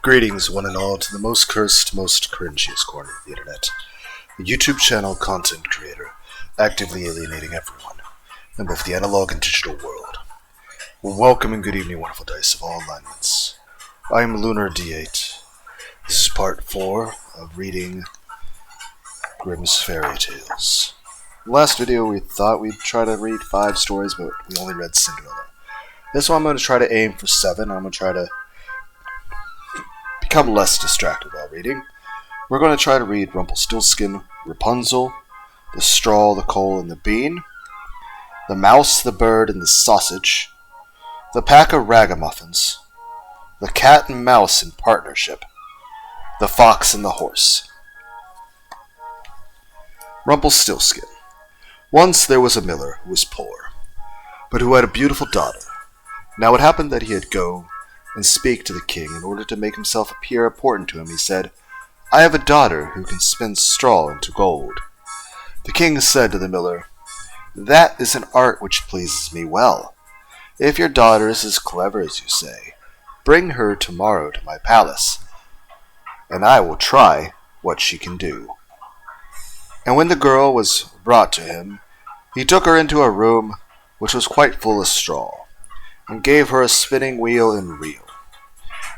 Greetings, one and all, to the most cursed, most cringiest corner of the internet. A YouTube channel content creator, actively alienating everyone in both the analog and digital world. Well, welcome and good evening, wonderful dice of all alignments. I am Lunar D8. This is part 4 of reading Grimm's fairy tales. In the last video, we thought we'd try to read 5 stories, but we only read Cinderella. This one I'm going to try to aim for 7. I'm going to try to become less distracted while reading. We're going to try to read Rumpelstiltskin, Rapunzel, the straw, the coal, and the bean, the mouse, the bird, and the sausage, the pack of ragamuffins, the cat and mouse in partnership, the fox and the horse. Rumpelstiltskin. Once there was a miller who was poor, but who had a beautiful daughter. Now it happened that he had go and speak to the king in order to make himself appear important to him. He said, "I have a daughter who can spin straw into gold." The king said to the miller, "That is an art which pleases me well. If your daughter is as clever as you say, bring her tomorrow to my palace, and I will try what she can do." And when the girl was brought to him, he took her into a room which was quite full of straw, and gave her a spinning wheel and reel,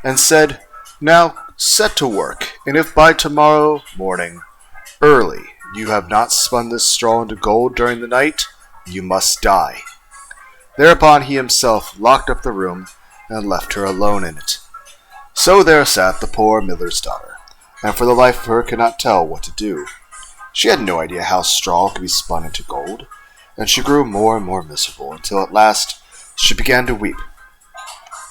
and said, "Now set to work, and if by tomorrow morning early you have not spun this straw into gold during the night, you must die." Thereupon he himself locked up the room and left her alone in it. So there sat the poor miller's daughter, and for the life of her could not tell what to do. She had no idea how straw could be spun into gold, and she grew more and more miserable, until at last she began to weep.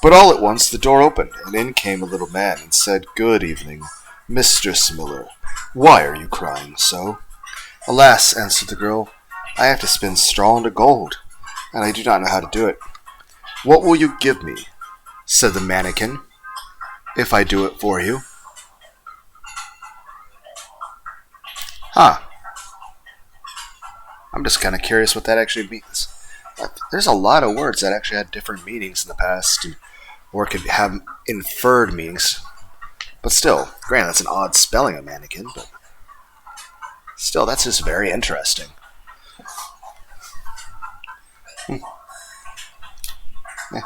But all at once the door opened, and in came a little man, and said, "Good evening, Mistress Miller. Why are you crying so?" "Alas," answered the girl, "I have to spin straw into gold, and I do not know how to do it." "What will you give me," said the mannikin, "if I do it for you?" I'm just kind of curious what that actually means. There's a lot of words that actually had different meanings in the past, or could have inferred meanings. But still, granted, that's an odd spelling of mannequin, but still, that's just very interesting.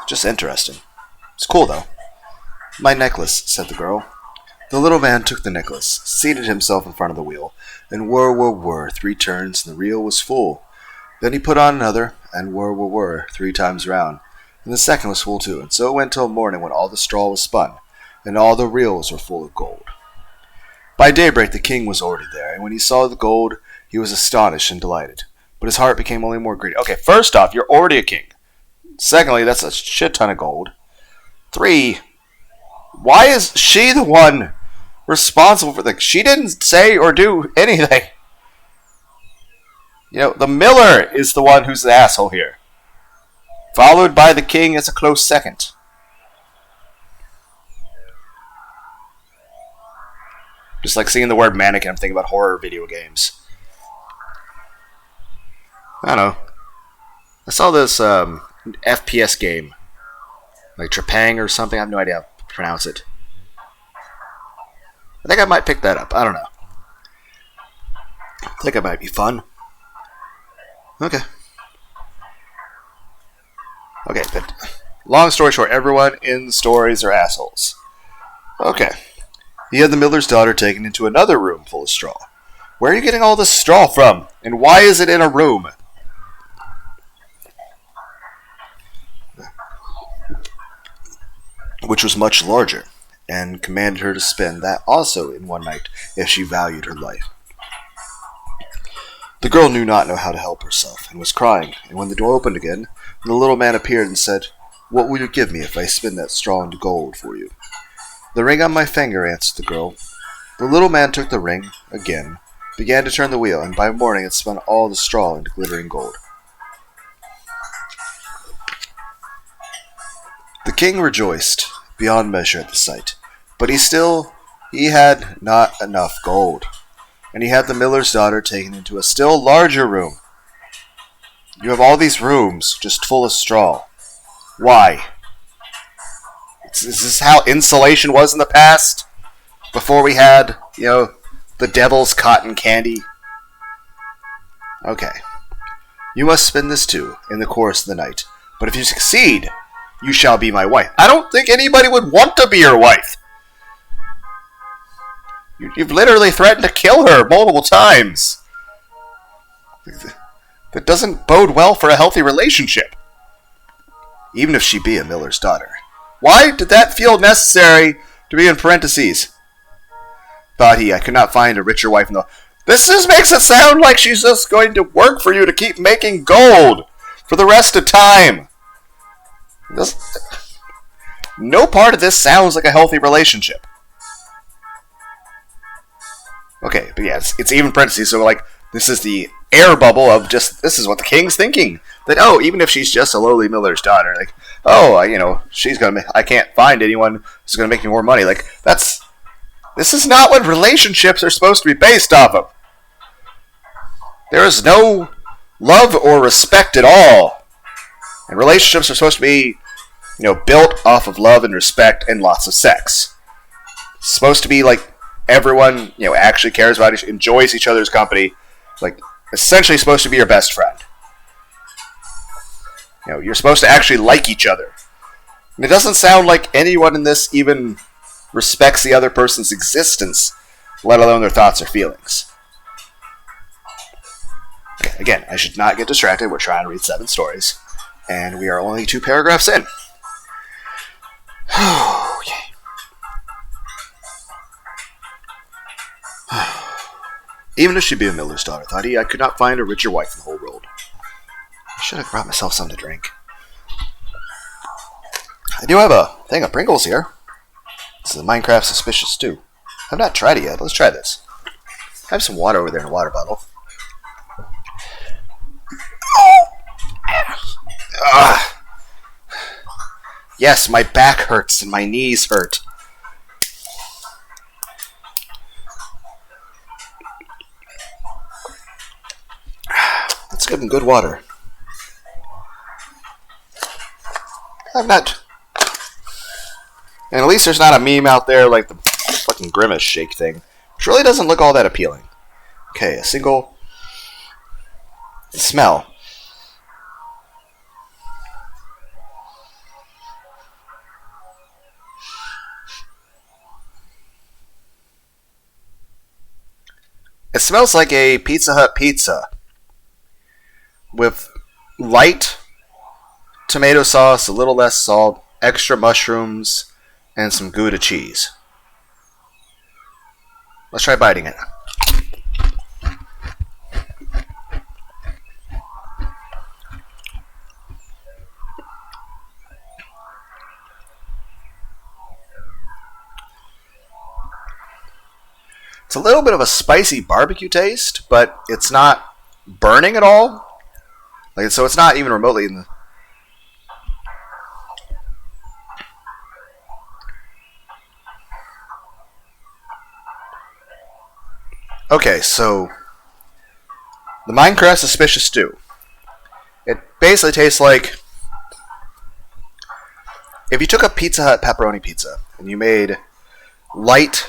Just interesting. It's cool, though. "My necklace," said the girl. The little man took the necklace, seated himself in front of the wheel, and whir 3 turns, and the reel was full. Then he put on another, and whir 3 times round, and the second was full too, and so it went till morning, when all the straw was spun, and all the reels were full of gold. By daybreak the king was already there, and when he saw the gold, he was astonished and delighted, but his heart became only more greedy. Okay, first off, you're already a king. Secondly, that's a shit ton of gold. 3, why is she the one responsible for the... She didn't say or do anything. You know, the miller is the one who's the asshole here, followed by the king as a close second. Just like seeing the word mannequin, I'm thinking about horror video games. I don't know. I saw this FPS game, like Trepang or something. I have no idea how to pronounce it. I think I might pick that up. I don't know. I think it might be fun. Okay, but long story short, everyone in the stories are assholes. Okay. He had the miller's daughter taken into another room full of straw. Where are you getting all this straw from? And why is it in a room? Which was much larger, and commanded her to spend that also in one night, if she valued her life. The girl knew not how to help herself, and was crying, and when the door opened again, the little man appeared and said, "What will you give me if I spin that straw into gold for you?" "The ring on my finger," answered the girl. The little man took the ring, again, began to turn the wheel, and by morning it spun all the straw into glittering gold. The king rejoiced beyond measure at the sight, but he had not enough gold, and he had the miller's daughter taken into a still larger room. "You have all these rooms just full of straw. Why?" Is this how insulation was in the past? Before we had, the devil's cotton candy? Okay. You must spin this too, in the course of the night. But if you succeed, you shall be my wife. I don't think anybody would want to be your wife. You've literally threatened to kill her multiple times. That doesn't bode well for a healthy relationship. Even if she be a miller's daughter. Why did that feel necessary to be in parentheses? Thought he, I could not find a richer wife in the... This just makes it sound like she's just going to work for you to keep making gold for the rest of time. No part of this sounds like a healthy relationship. Okay, but yeah, it's even parentheses, so like, this is the air bubble of just, this is what the king's thinking. That, even if she's just a lowly miller's daughter, like, she's gonna, I can't find anyone who's gonna make me more money. Like, this is not what relationships are supposed to be based off of. There is no love or respect at all. And relationships are supposed to be, built off of love and respect and lots of sex. It's supposed to be like everyone, actually cares about each, enjoys each other's company. Like, essentially supposed to be your best friend. You're supposed to actually like each other. And it doesn't sound like anyone in this even respects the other person's existence, let alone their thoughts or feelings. Okay, again, I should not get distracted. We're trying to read 7 stories. And we are only 2 paragraphs in. Okay. Even if she be a miller's daughter, thought he, I could not find a richer wife in the whole world. I should have brought myself something to drink. I do have a thing of Pringles here. This is the Minecraft Suspicious Stew. I've not tried it yet. Let's try this. I have some water over there in a water bottle. Yes, my back hurts and my knees hurt. Let's give them good water. I'm not... And at least there's not a meme out there like the fucking Grimace shake thing, which really doesn't look all that appealing. Okay, a single... smell. It smells like a Pizza Hut pizza with light tomato sauce, a little less salt, extra mushrooms, and some Gouda cheese. Let's try biting it. It's a little bit of a spicy barbecue taste, but it's not burning at all. So it's not even remotely in the... Okay, so the Minecraft Suspicious Stew. It basically tastes like if you took a Pizza Hut pepperoni pizza and you made light,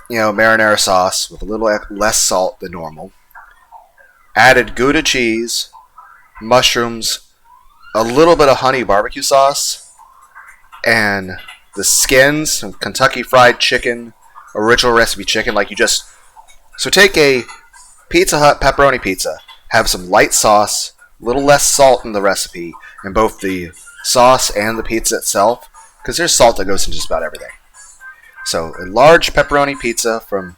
marinara sauce with a little less salt than normal, added Gouda cheese, mushrooms, a little bit of honey barbecue sauce, and the skins, some Kentucky Fried Chicken, original recipe chicken, so take a Pizza Hut pepperoni pizza, have some light sauce, a little less salt in the recipe, in both the sauce and the pizza itself, because there's salt that goes in just about everything. So a large pepperoni pizza from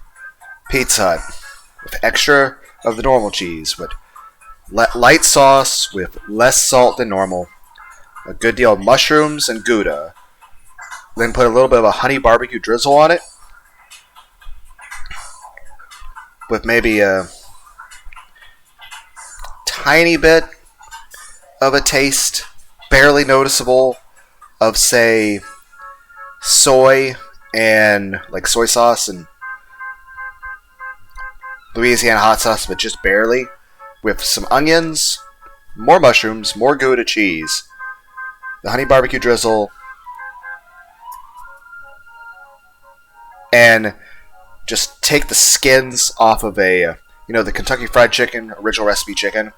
Pizza Hut with extra of the normal cheese, with light sauce with less salt than normal, a good deal of mushrooms and Gouda, then put a little bit of a honey barbecue drizzle on it, with maybe a tiny bit of a taste, barely noticeable, of, say, soy and soy sauce and Louisiana hot sauce, but just barely, with some onions, more mushrooms, more Gouda cheese, the honey barbecue drizzle, and just take the skins off of the Kentucky Fried Chicken, original recipe chicken.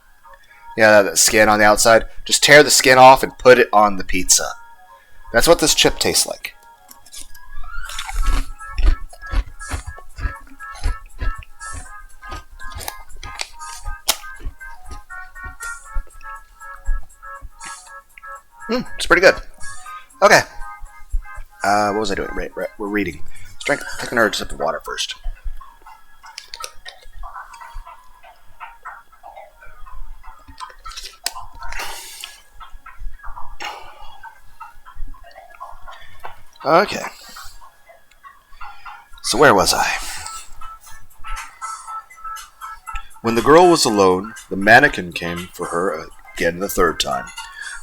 Yeah, that skin on the outside. Just tear the skin off and put it on the pizza. That's what this chip tastes like. It's pretty good. Okay. What was I doing? Right, we're reading. Let's take another sip of water first. Okay. So where was I? When the girl was alone, the mannequin came for her again the third time,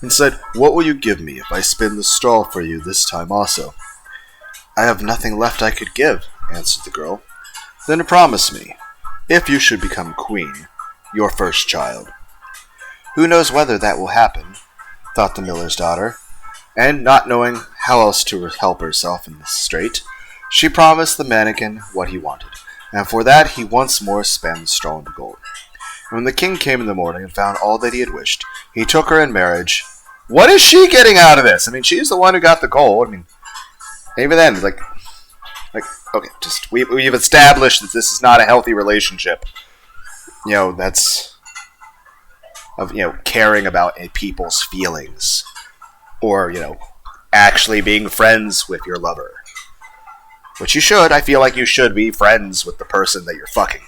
and said, "What will you give me if I spin the straw for you this time also?" "I have nothing left I could give," answered the girl. "Then promise me, if you should become queen, your first child." "Who knows whether that will happen?" thought the miller's daughter, and not knowing how else to help herself in this strait, she promised the mannequin what he wanted, and for that he once more span the straw into gold. And when the king came in the morning and found all that he had wished, he took her in marriage. What is she getting out of this? I mean, she's the one who got the gold. I mean, even then, like, okay, just we've established that this is not a healthy relationship. That's of caring about people's feelings, or actually being friends with your lover. Which you should. I feel like you should be friends with the person that you're fucking.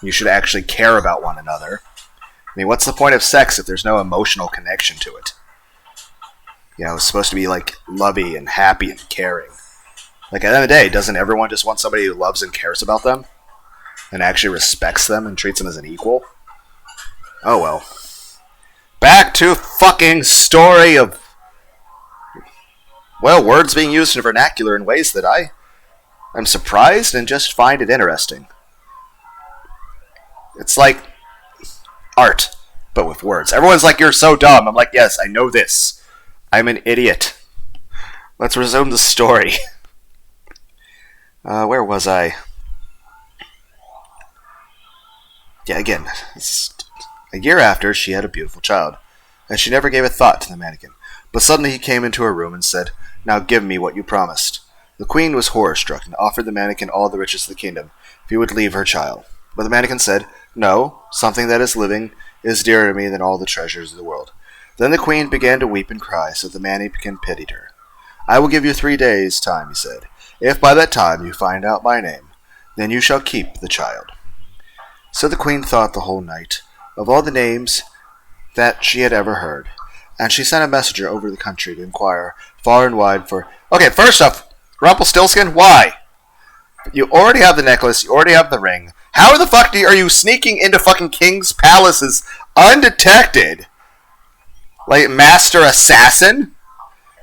You should actually care about one another. I mean, what's the point of sex if there's no emotional connection to it? It's supposed to be like lovey and happy and caring. Like, at the end of the day, doesn't everyone just want somebody who loves and cares about them? And actually respects them and treats them as an equal? Oh well. Back to fucking story of, words being used in vernacular in ways that I'm surprised and just find it interesting. It's like art, but with words. Everyone's like, "You're so dumb." I'm like, yes, I know this. I'm an idiot. Let's resume the story. Where was I? Yeah, again, a year after, she had a beautiful child, and she never gave a thought to the mannequin. But suddenly he came into her room and said, "Now give me what you promised." The queen was horror-struck and offered the mannequin all the riches of the kingdom if he would leave her child. But the mannequin said, "No, something that is living is dearer to me than all the treasures of the world." Then the queen began to weep and cry, so the mannequin pitied her. "I will give you 3 days' time," he said. "If by that time you find out my name, then you shall keep the child." So the queen thought the whole night of all the names that she had ever heard, and she sent a messenger over the country to inquire far and wide for... Okay, first off, Rumpelstiltskin, why? You already have the necklace, you already have the ring. How the fuck are you sneaking into fucking king's palaces undetected? Like, master assassin?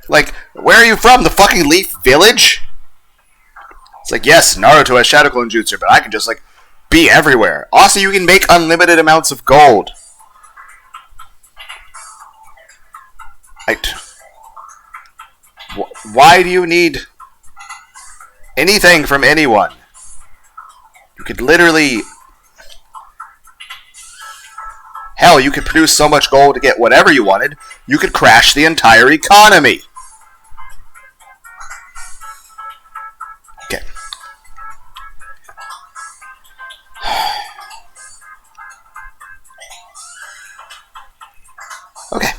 Like, where are you from? The fucking Leaf Village? It's like, yes, Naruto has Shadow Clone Jutsu, but I can just, be everywhere. Also, you can make unlimited amounts of gold. Why do you need anything from anyone? You could literally... Hell, you could produce so much gold to get whatever you wanted, you could crash the entire economy. Okay. Okay.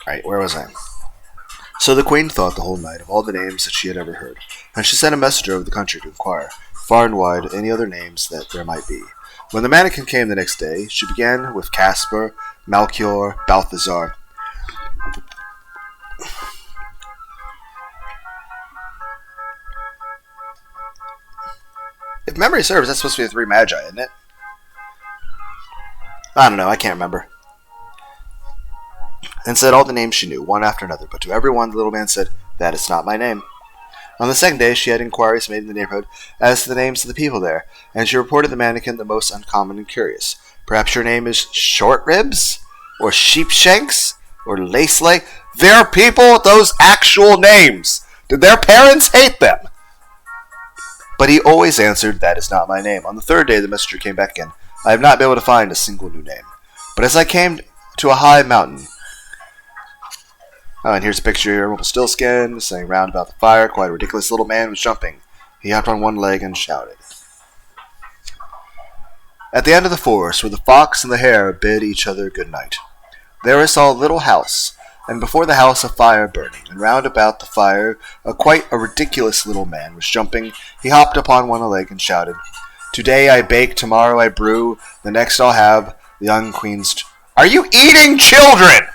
Alright, where was I? So the queen thought the whole night of all the names that she had ever heard, and she sent a messenger over the country to inquire, far and wide, any other names that there might be. When the mannequin came the next day, she began with Caspar, Melchior, Balthazar. If memory serves, that's supposed to be the 3 magi, isn't it? I don't know, I can't remember. And said all the names she knew, one after another, but to every one the little man said, "That is not my name." On the second day she had inquiries made in the neighborhood as to the names of the people there, and she reported the mannequin the most uncommon and curious. "Perhaps your name is Short Ribs?" or Sheepshanks, or Lacelay. They're people with those actual names. Did their parents hate them? But he always answered, "That is not my name." On the third day, the messenger came back again. "I have not been able to find a single new name. But as I came to a high mountain..." Oh, and here's a picture here. Rumpelstiltskin sitting round about the fire. Quite a ridiculous little man was jumping. He hopped on one leg and shouted. At the end of the forest, where the fox and the hare bid each other good night, there I saw a little house, and before the house a fire burning, and round about the fire quite a ridiculous little man was jumping. He hopped upon one leg and shouted, "Today I bake, tomorrow I brew, the next I'll have the young queen's..." Are you eating children?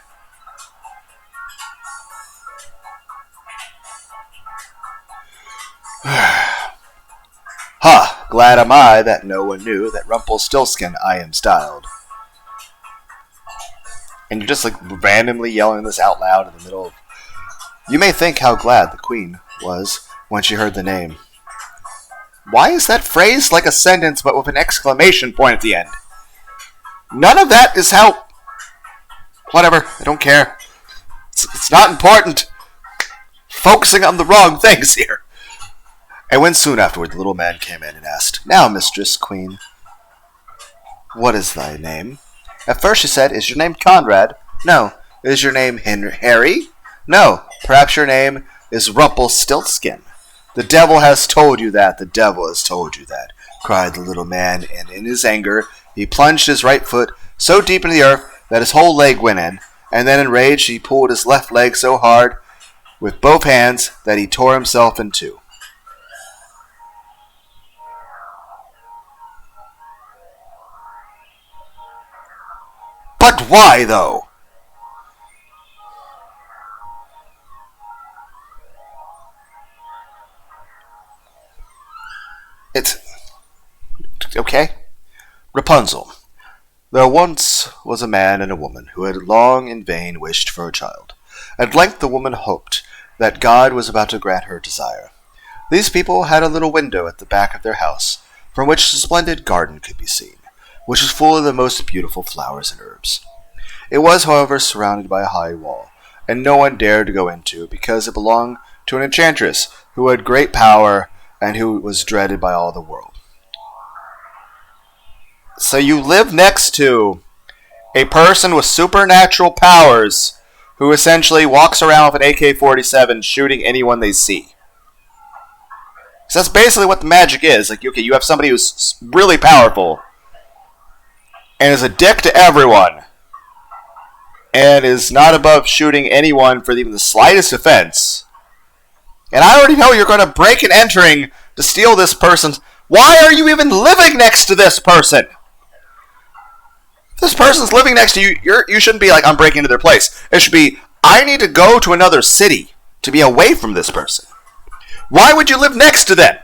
Ha! Glad am I that no one knew that Rumpelstiltskin I am styled. And you're just like randomly yelling this out loud in the middle of... You may think how glad the queen was when she heard the name. Why is that phrased like a sentence but with an exclamation point at the end? None of that is how... Whatever, I don't care. It's not important. Focusing on the wrong things here. And when soon afterward the little man came in and asked, "Now, mistress, queen, what is thy name?" At first she said, "Is your name Conrad?" "No." "Is your name Harry?" "No." "Perhaps your name is Rumpelstiltskin." "The devil has told you that, the devil has told you that," cried the little man, and in his anger he plunged his right foot so deep into the earth that his whole leg went in, and then enraged he pulled his left leg so hard with both hands that he tore himself in two. But why, though? It's... okay. Rapunzel. There once was a man and a woman who had long in vain wished for a child. At length the woman hoped that God was about to grant her desire. These people had a little window at the back of their house, from which a splendid garden could be seen, which was full of the most beautiful flowers and herbs. It was, however, surrounded by a high wall, and no one dared to go into it because it belonged to an enchantress who had great power and who was dreaded by all the world. So you live next to a person with supernatural powers who essentially walks around with an AK-47 shooting anyone they see. So that's basically what the magic is. Like, okay, you have somebody who's really powerful and is a dick to everyone and is not above shooting anyone for even the slightest offense. And I already know you're going to break and entering to steal this person's... Why are you even living next to this person? If this person's living next to you, you shouldn't be like, I'm breaking into their place. It should be, I need to go to another city to be away from this person. Why would you live next to them?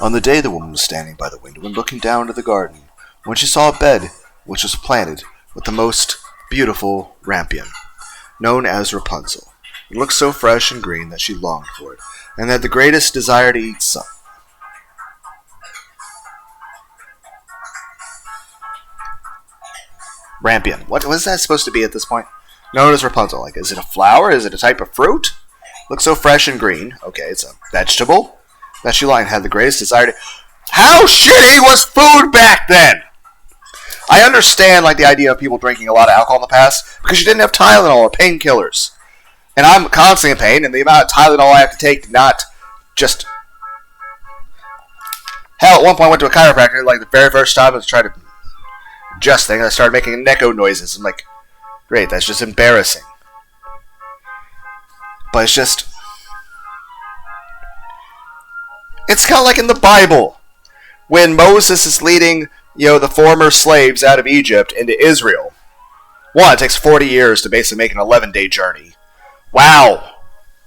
On the day the woman was standing by the window and looking down into the garden, when she saw a bed which was planted with the most beautiful rampion, known as Rapunzel. It looked so fresh and green that she longed for it, and had the greatest desire to eat some. Rampion. What was that supposed to be at this point? Known as Rapunzel. Like, is it a flower? Is it a type of fruit? Looks so fresh and green. Okay, it's a vegetable that she liked and had the greatest desire to... How shitty was food back then? I understand, like, the idea of people drinking a lot of alcohol in the past because you didn't have Tylenol or painkillers. And I'm constantly in pain, and the amount of Tylenol I have to take to not just... Hell, at one point I went to a chiropractor, like, the very first time I was trying to adjust things, I started making echo noises. I'm like, great, that's just embarrassing. But it's just... It's kind of like in the Bible, when Moses is leading, the former slaves out of Egypt into Israel. One, it takes 40 years to basically make an 11-day journey. Wow!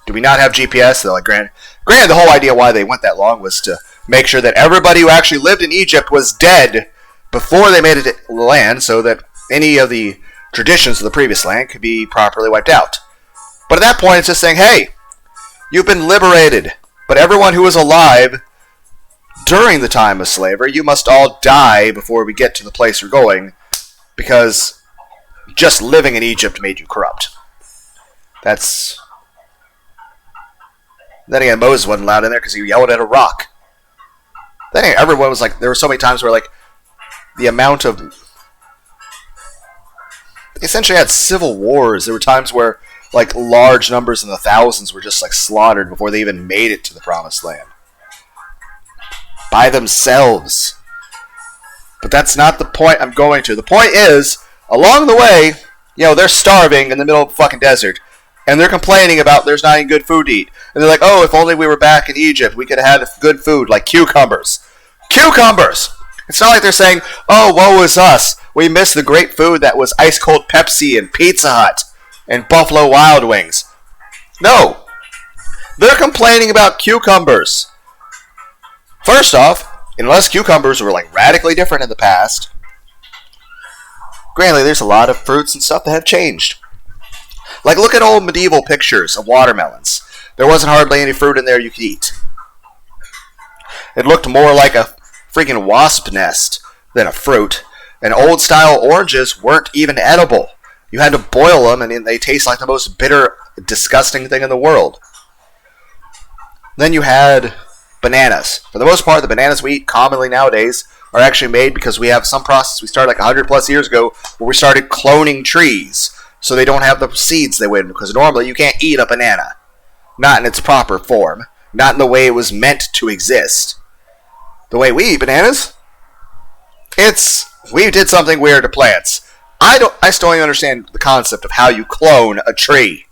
Do we not have GPS? They're like, granted, the whole idea why they went that long was to make sure that everybody who actually lived in Egypt was dead before they made it to the land, so that any of the traditions of the previous land could be properly wiped out. But at that point, it's just saying, hey, you've been liberated, but everyone who is alive during the time of slavery, you must all die before we get to the place you're going, because just living in Egypt made you corrupt. That's... Then again, Moses wasn't allowed in there because he yelled at a rock. Then again, everyone was like... There were so many times where, like, the amount of... They essentially had civil wars. There were times where, like, large numbers in the thousands were just, like, slaughtered before they even made it to the Promised Land. By themselves. But that's not the point I'm going to. The point is, along the way, you know, they're starving in the middle of the fucking desert. And they're complaining about there's not any good food to eat. And they're like, oh, if only we were back in Egypt, we could have had good food, like cucumbers. Cucumbers! It's not like they're saying, oh, woe is us. We missed the great food that was ice-cold Pepsi and Pizza Hut and Buffalo Wild Wings. No. They're complaining about cucumbers. First off, unless cucumbers were, like, radically different in the past, granted, there's a lot of fruits and stuff that have changed. Like, look at old medieval pictures of watermelons. There wasn't hardly any fruit in there you could eat. It looked more like a freaking wasp nest than a fruit. And old-style oranges weren't even edible. You had to boil them, and they taste like the most bitter, disgusting thing in the world. Then you had bananas. For the most part, the bananas we eat commonly nowadays are actually made because we have some process we started like 100 plus years ago where we started cloning trees. So they don't have the seeds they would, because normally you can't eat a banana. Not in its proper form. Not in the way it was meant to exist. The way we eat bananas, we did something weird to plants. I still don't even understand the concept of how you clone a tree.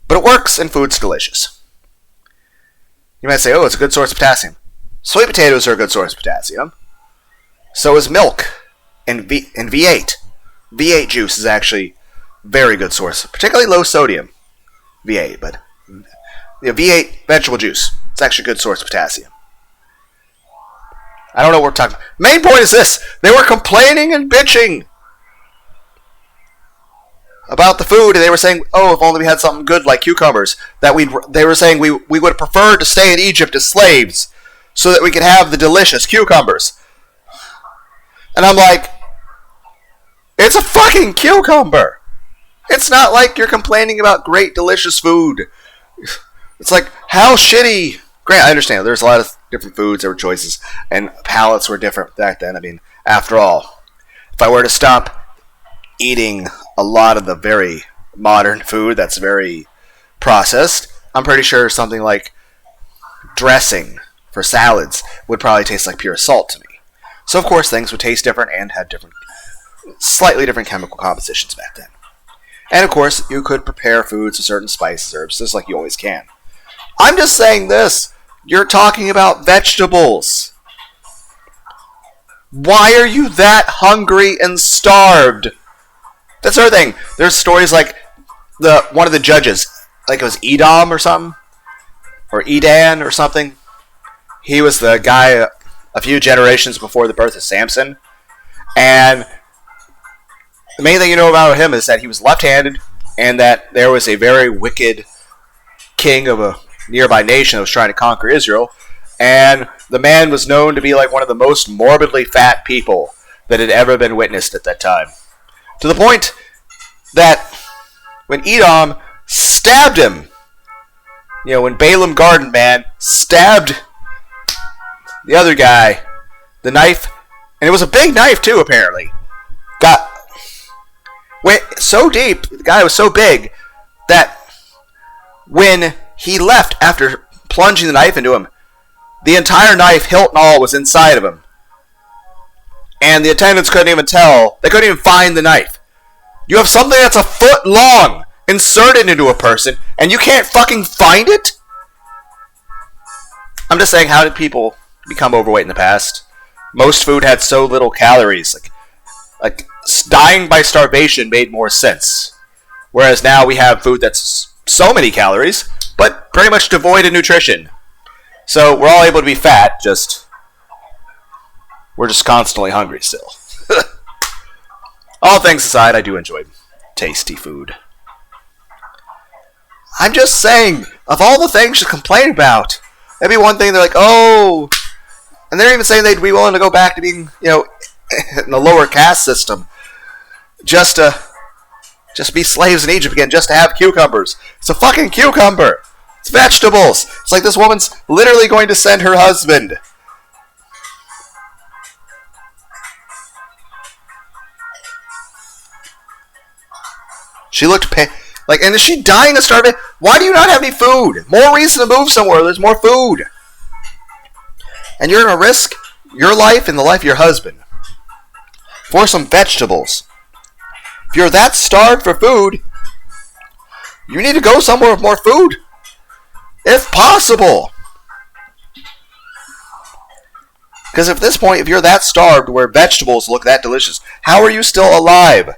But it works, and food's delicious. You might say, oh, it's a good source of potassium. Sweet potatoes are a good source of potassium. So is milk and V8. V8 juice is actually a very good source, particularly low sodium V8, but V8 vegetable juice, it's actually a good source of potassium. I don't know what we're talking about. Main point is this. They were complaining and bitching about the food, and they were saying, oh, if only we had something good like cucumbers, they were saying we would have preferred to stay in Egypt as slaves so that we could have the delicious cucumbers. And I'm like, it's a fucking cucumber. It's not like you're complaining about great, delicious food. It's like, how shitty. Great, I understand. There's a lot of different foods, there were choices, and palates were different back then. I mean, after all, if I were to stop eating a lot of the very modern food that's very processed, I'm pretty sure something like dressing for salads would probably taste like pure salt to me. So, of course, things would taste different and had slightly different chemical compositions back then. And, of course, you could prepare foods with certain spices, herbs, just like you always can. I'm just saying this. You're talking about vegetables. Why are you that hungry and starved? That's the other thing. There's stories like one of the judges, like it was Edom or something, or Edan or something. He was the guy a few generations before the birth of Samson. And the main thing you know about him is that he was left-handed and that there was a very wicked king of a nearby nation that was trying to conquer Israel. And the man was known to be like one of the most morbidly fat people that had ever been witnessed at that time. To the point that when Edom stabbed him, when Balaam Garden Man stabbed the other guy, the knife, and it was a big knife too apparently, went so deep, the guy was so big, that when he left after plunging the knife into him, the entire knife, hilt and all, was inside of him. And the attendants couldn't even tell. They couldn't even find the knife. You have something that's a foot long inserted into a person, and you can't fucking find it? I'm just saying, how did people become overweight in the past? Most food had so little calories. Like dying by starvation made more sense. Whereas now we have food that's so many calories, but pretty much devoid of nutrition. So we're all able to be fat, we're just constantly hungry still. All things aside, I do enjoy tasty food. I'm just saying, of all the things to complain about, that'd be one thing. They're like, oh, And they're even saying they'd be willing to go back to being, in the lower caste system, just to be slaves in Egypt again, just to have cucumbers. It's a fucking cucumber. It's vegetables. It's like this woman's literally going to send her husband. She looked and is she dying of starvation? Why do you not have any food? More reason to move somewhere. There's more food. And you're going to risk your life and the life of your husband for some vegetables. If you're that starved for food, you need to go somewhere with more food. If possible. Because at this point, if you're that starved where vegetables look that delicious, how are you still alive?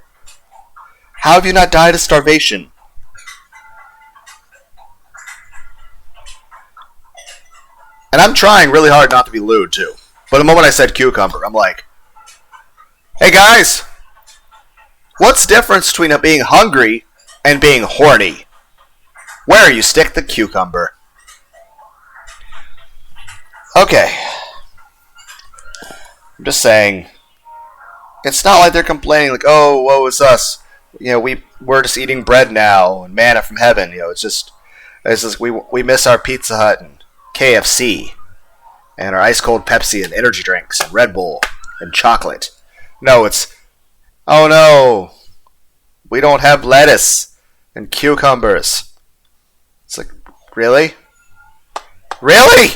How have you not died of starvation? And I'm trying really hard not to be lewd, too. But the moment I said cucumber, I'm like, hey guys, what's the difference between being hungry and being horny? Where you stick the cucumber. Okay. I'm just saying, it's not like they're complaining like, oh, woe is us. We're just eating bread now and manna from heaven. It's just we miss our Pizza Hut and KFC and our ice cold Pepsi and energy drinks and Red Bull and chocolate. No, it's, oh no, we don't have lettuce and cucumbers. It's like, really? Really?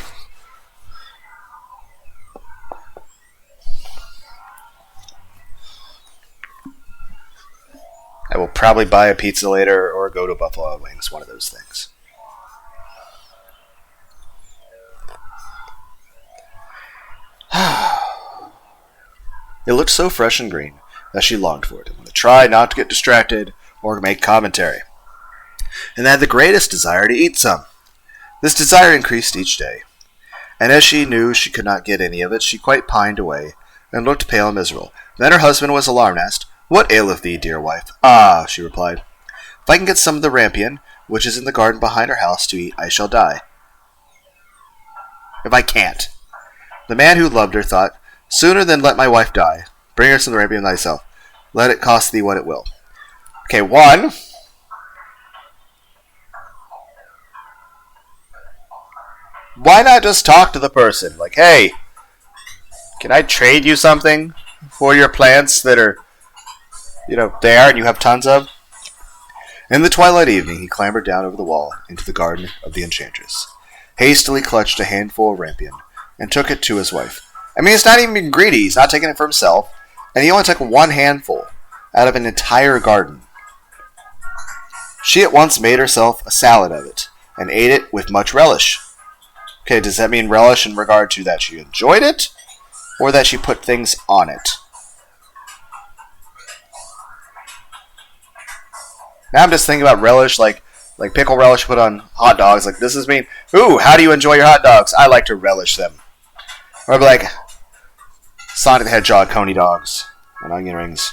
I will probably buy a pizza later or go to Buffalo Wings, one of those things. It looked so fresh and green that she longed for it and wanted to try not to get distracted or make commentary, and had the greatest desire to eat some. This desire increased each day, and as she knew she could not get any of it, she quite pined away and looked pale and miserable. Then her husband was alarmed and asked, "What aileth thee, dear wife?" "Ah," she replied, "if I can get some of the rampion, which is in the garden behind our house, to eat, I shall die." If I can't. The man who loved her thought, "Sooner than let my wife die, bring her some of the rampion thyself. Let it cost thee what it will." Okay, one. Why not just talk to the person? Like, hey, can I trade you something for your plants that are, there and you have tons of? In the twilight evening, he clambered down over the wall into the garden of the enchantress, hastily clutched a handful of rampion, and took it to his wife. I mean, it's not even being greedy. He's not taking it for himself, and he only took one handful out of an entire garden. She at once made herself a salad of it, and ate it with much relish. Okay, does that mean relish in regard to that she enjoyed it, or that she put things on it? Now I'm just thinking about relish, like pickle relish put on hot dogs. Like, this is mean, ooh, how do you enjoy your hot dogs? I like to relish them. Or like Sonic the Hedgehog coney dogs and onion rings.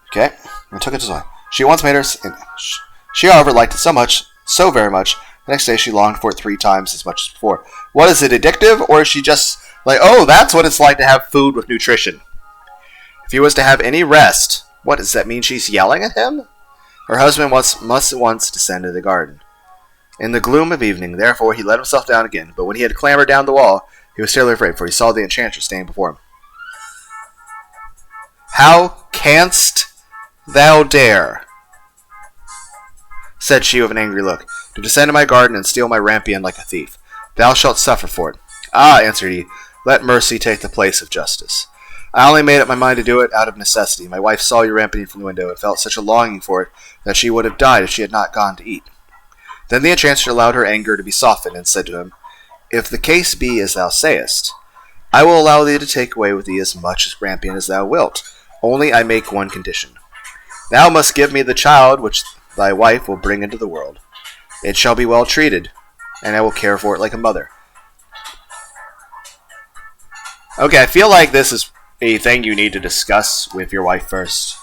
Okay, I took it to Zoe. She once made her. She, however, liked it so very much. The next day, she longed for it 3 times as much as before. What is it, addictive, or is she just like, oh, that's what it's like to have food with nutrition? If he was to have any rest, what does that mean? She's yelling at him? Her husband must at once descend to the garden. In the gloom of evening, therefore, he let himself down again. But when he had clambered down the wall, he was terribly afraid, for he saw the enchantress standing before him. "How canst thou dare," said she with an angry look, "to descend to my garden and steal my rampion like a thief? Thou shalt suffer for it." "Ah," answered he, "let mercy take the place of justice. I only made up my mind to do it out of necessity. My wife saw your rampion from the window and felt such a longing for it that she would have died if she had not gone to eat." Then the enchantress allowed her anger to be softened and said to him, "If the case be as thou sayest, I will allow thee to take away with thee as much rampion as thou wilt. Only I make one condition. Thou must give me the child which thy wife will bring into the world. It shall be well treated, and I will care for it like a mother." Okay, I feel like this is a thing you need to discuss with your wife first.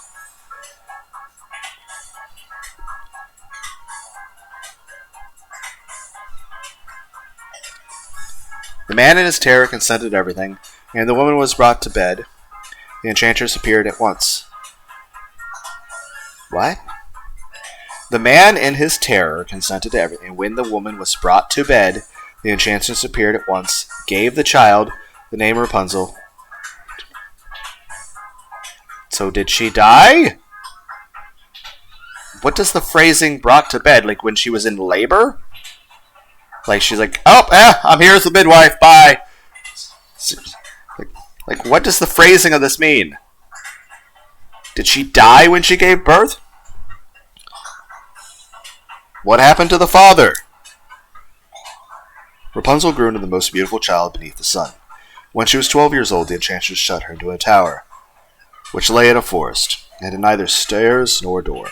The man in his terror consented to everything, and the woman was brought to bed. The enchantress appeared at once. What? The man in his terror consented to everything, and when the woman was brought to bed, the enchantress appeared at once, gave the child the name Rapunzel. So did she die? What does the phrasing brought to bed, like when she was in labor? Like she's like, oh, I'm here as the midwife, bye. Like what does the phrasing of this mean? Did she die when she gave birth? What happened to the father? Rapunzel grew into the most beautiful child beneath the sun. When she was 12 years old, the enchantress shut her into a tower, which lay in a forest, and had neither stairs nor door.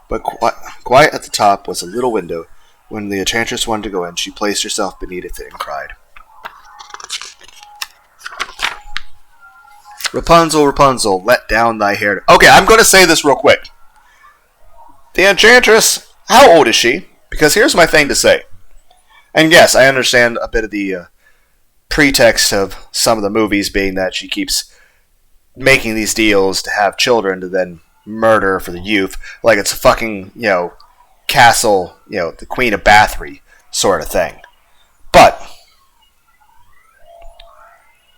But quite at the top was a little window. When the enchantress wanted to go in, she placed herself beneath it and cried, Rapunzel, Rapunzel, let down thy hair. Okay, I'm going to say this real quick. The enchantress, how old is she? Because here's my thing to say. And yes, I understand a bit of the pretext of some of the movies being that she keeps making these deals to have children to then murder for the youth. Like it's a fucking, castle, the Queen of Bathory sort of thing. But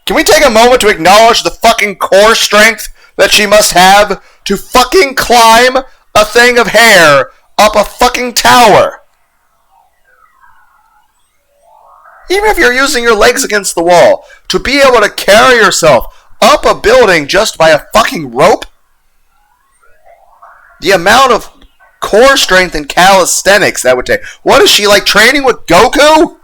can we take a moment to acknowledge the fucking core strength that she must have to fucking climb a thing of hair up a fucking tower? Even if you're using your legs against the wall, to be able to carry yourself up a building just by a fucking rope? The amount of core strength and calisthenics that would take. What is she, like training with Goku?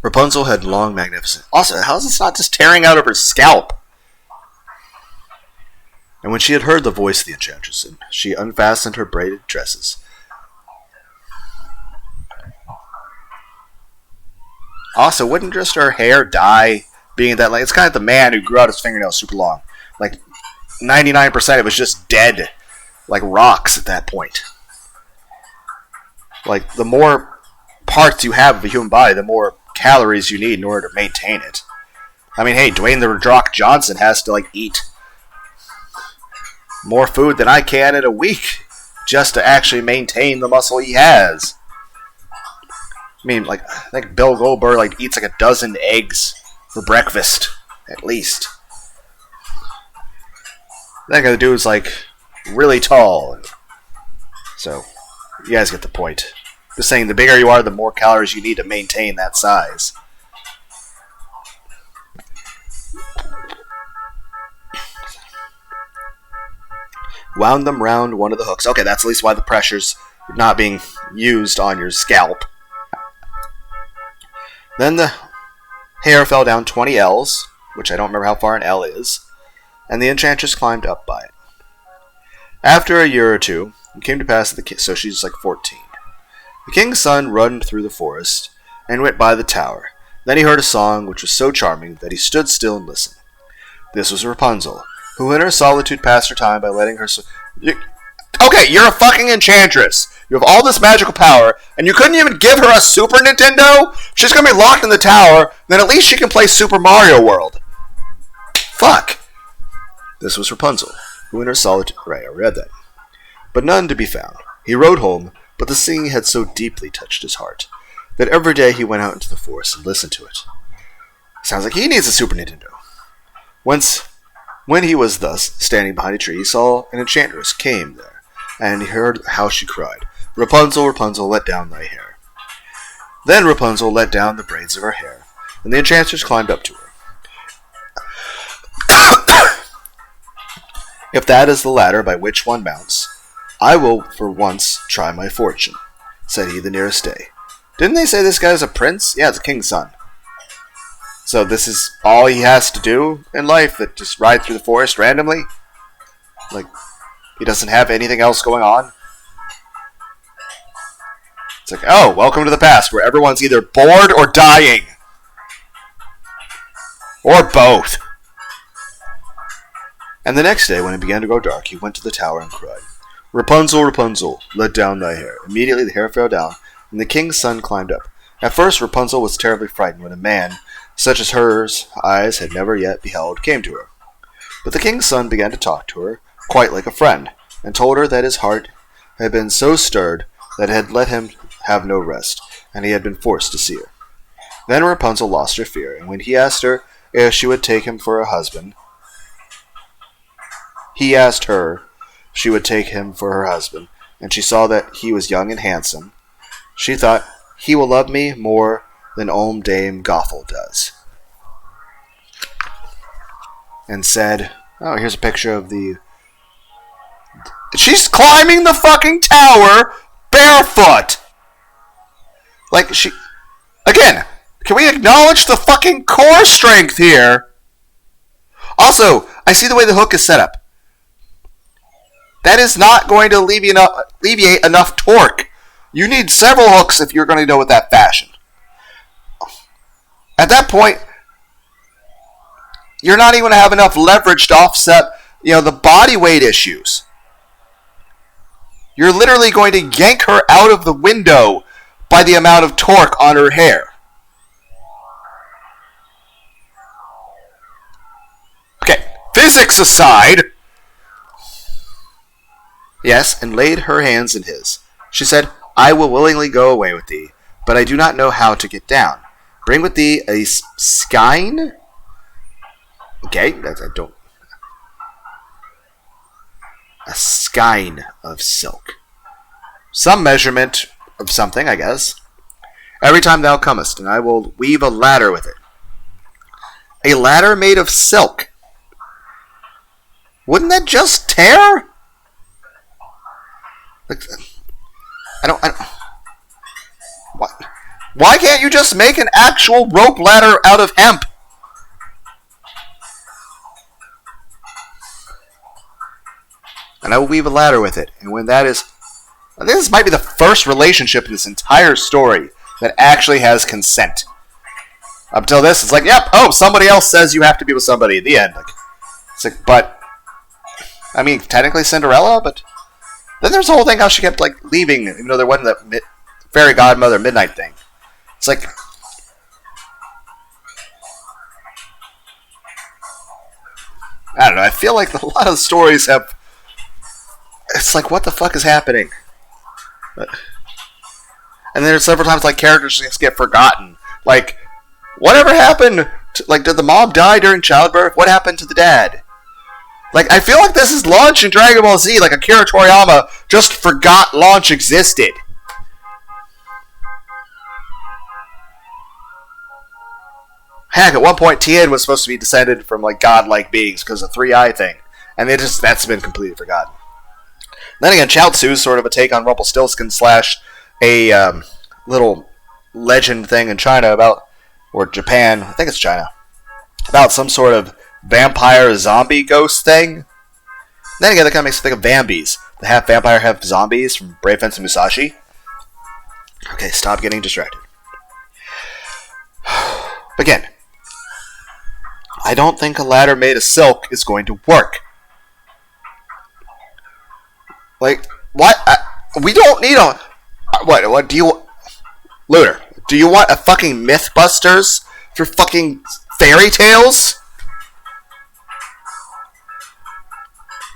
Rapunzel had long, magnificent... Also, how is this not just tearing out of her scalp? And when she had heard the voice of the enchantress, she unfastened her braided tresses. Also, wouldn't just her hair dye, being that, like, it's kind of the man who grew out his fingernails super long. Like, 99% of it was just dead, like rocks at that point. Like, the more parts you have of a human body, the more calories you need in order to maintain it. I mean, hey, Dwayne The Rock Johnson has to, like, eat more food than I can in a week just to actually maintain the muscle he has. I mean, like, I think Bill Goldberg, like, eats, like, a dozen eggs for breakfast, at least. That guy, the dude's, like, really tall. So, you guys get the point. Just saying, the bigger you are, the more calories you need to maintain that size. Wound them round one of the hooks. Okay, that's at least why the pressure's not being used on your scalp. Then the hair fell down 20 L's, which I don't remember how far an L is, and the enchantress climbed up by it. After a year or two, it came to pass that so she's like 14. The king's son run through the forest and went by the tower. Then he heard a song which was so charming that he stood still and listened. This was Rapunzel, who in her solitude passed her time by letting her... Okay, you're a fucking enchantress. You have all this magical power, and you couldn't even give her a Super Nintendo? She's gonna be locked in the tower, then at least she can play Super Mario World. Fuck. This was Rapunzel, who in her solitude... Right, I read that. But none to be found. He rode home, but the singing had so deeply touched his heart that every day he went out into the forest and listened to it. Sounds like he needs a Super Nintendo. When he was thus standing behind a tree, he saw an enchantress came there, and he heard how she cried, Rapunzel, Rapunzel, let down thy hair. Then Rapunzel let down the braids of her hair, and the enchantress climbed up to her. If that is the ladder by which one mounts, I will for once try my fortune, said he the nearest day. Didn't they say this guy's a prince? Yeah, it's a king's son. So this is all he has to do in life, that just ride through the forest randomly? Like, he doesn't have anything else going on? It's like, oh, welcome to the past, where everyone's either bored or dying. Or both. And the next day, when it began to grow dark, he went to the tower and cried, "Rapunzel, Rapunzel, let down thy hair." Immediately the hair fell down, and the king's son climbed up. At first Rapunzel was terribly frightened when a man, such as hers eyes had never yet beheld, came to her. But the king's son began to talk to her, quite like a friend, and told her that his heart had been so stirred that it had let him have no rest, and he had been forced to see her. Then Rapunzel lost her fear, and when he asked her if she would take him for a husband, he asked her if she would take him for her husband, and she saw that he was young and handsome. She thought, "He will love me more than old Dame Gothel does," and said, oh, here's a picture of the... She's climbing the fucking tower barefoot! Like, she... Again, can we acknowledge the fucking core strength here? Also, I see the way the hook is set up. That is not going to alleviate enough torque. You need several hooks if you're going to go with that fashion. At that point, you're not even going to have enough leverage to offset, the body weight issues. You're literally going to yank her out of the window by the amount of torque on her hair. Okay, physics aside. Yes, and laid her hands in his. She said, "I will willingly go away with thee, but I do not know how to get down. Bring with thee a skein." Okay, I don't... A skein of silk. Some measurement of something, I guess. "Every time thou comest, and I will weave a ladder with it." A ladder made of silk. Wouldn't that just tear? Like, I don't... Why can't you just make an actual rope ladder out of hemp? "And I will weave a ladder with it." And when that is... I think this might be the first relationship in this entire story that actually has consent. Up till this, it's like, yep, oh, somebody else says you have to be with somebody at the end. It's like, but... I mean, technically Cinderella, but... Then there's the whole thing how she kept, leaving, even though there wasn't that fairy godmother midnight thing. It's like... I don't know, I feel like a lot of the stories have... It's like, what the fuck is happening? And then there's several times, characters just get forgotten. Whatever happened? Did the mom die during childbirth? What happened to the dad? I feel like this is Launch in Dragon Ball Z. Akira Toriyama just forgot Launch existed. Heck, at one point, Tien was supposed to be descended from, godlike beings because of the 3-eye thing. And that's been completely forgotten. Then again, Chaozu is sort of a take on Rumpelstiltskin / a little legend thing in China about, or Japan, I think it's China, about some sort of vampire zombie ghost thing. Then again, that kind of makes me think of Vambies, the half vampire, half zombies from Brave Fence and Musashi. Okay, stop getting distracted. Again, I don't think a ladder made of silk is going to work. What? We don't need a... What do you... Lunar, do you want a fucking Mythbusters for fucking fairy tales?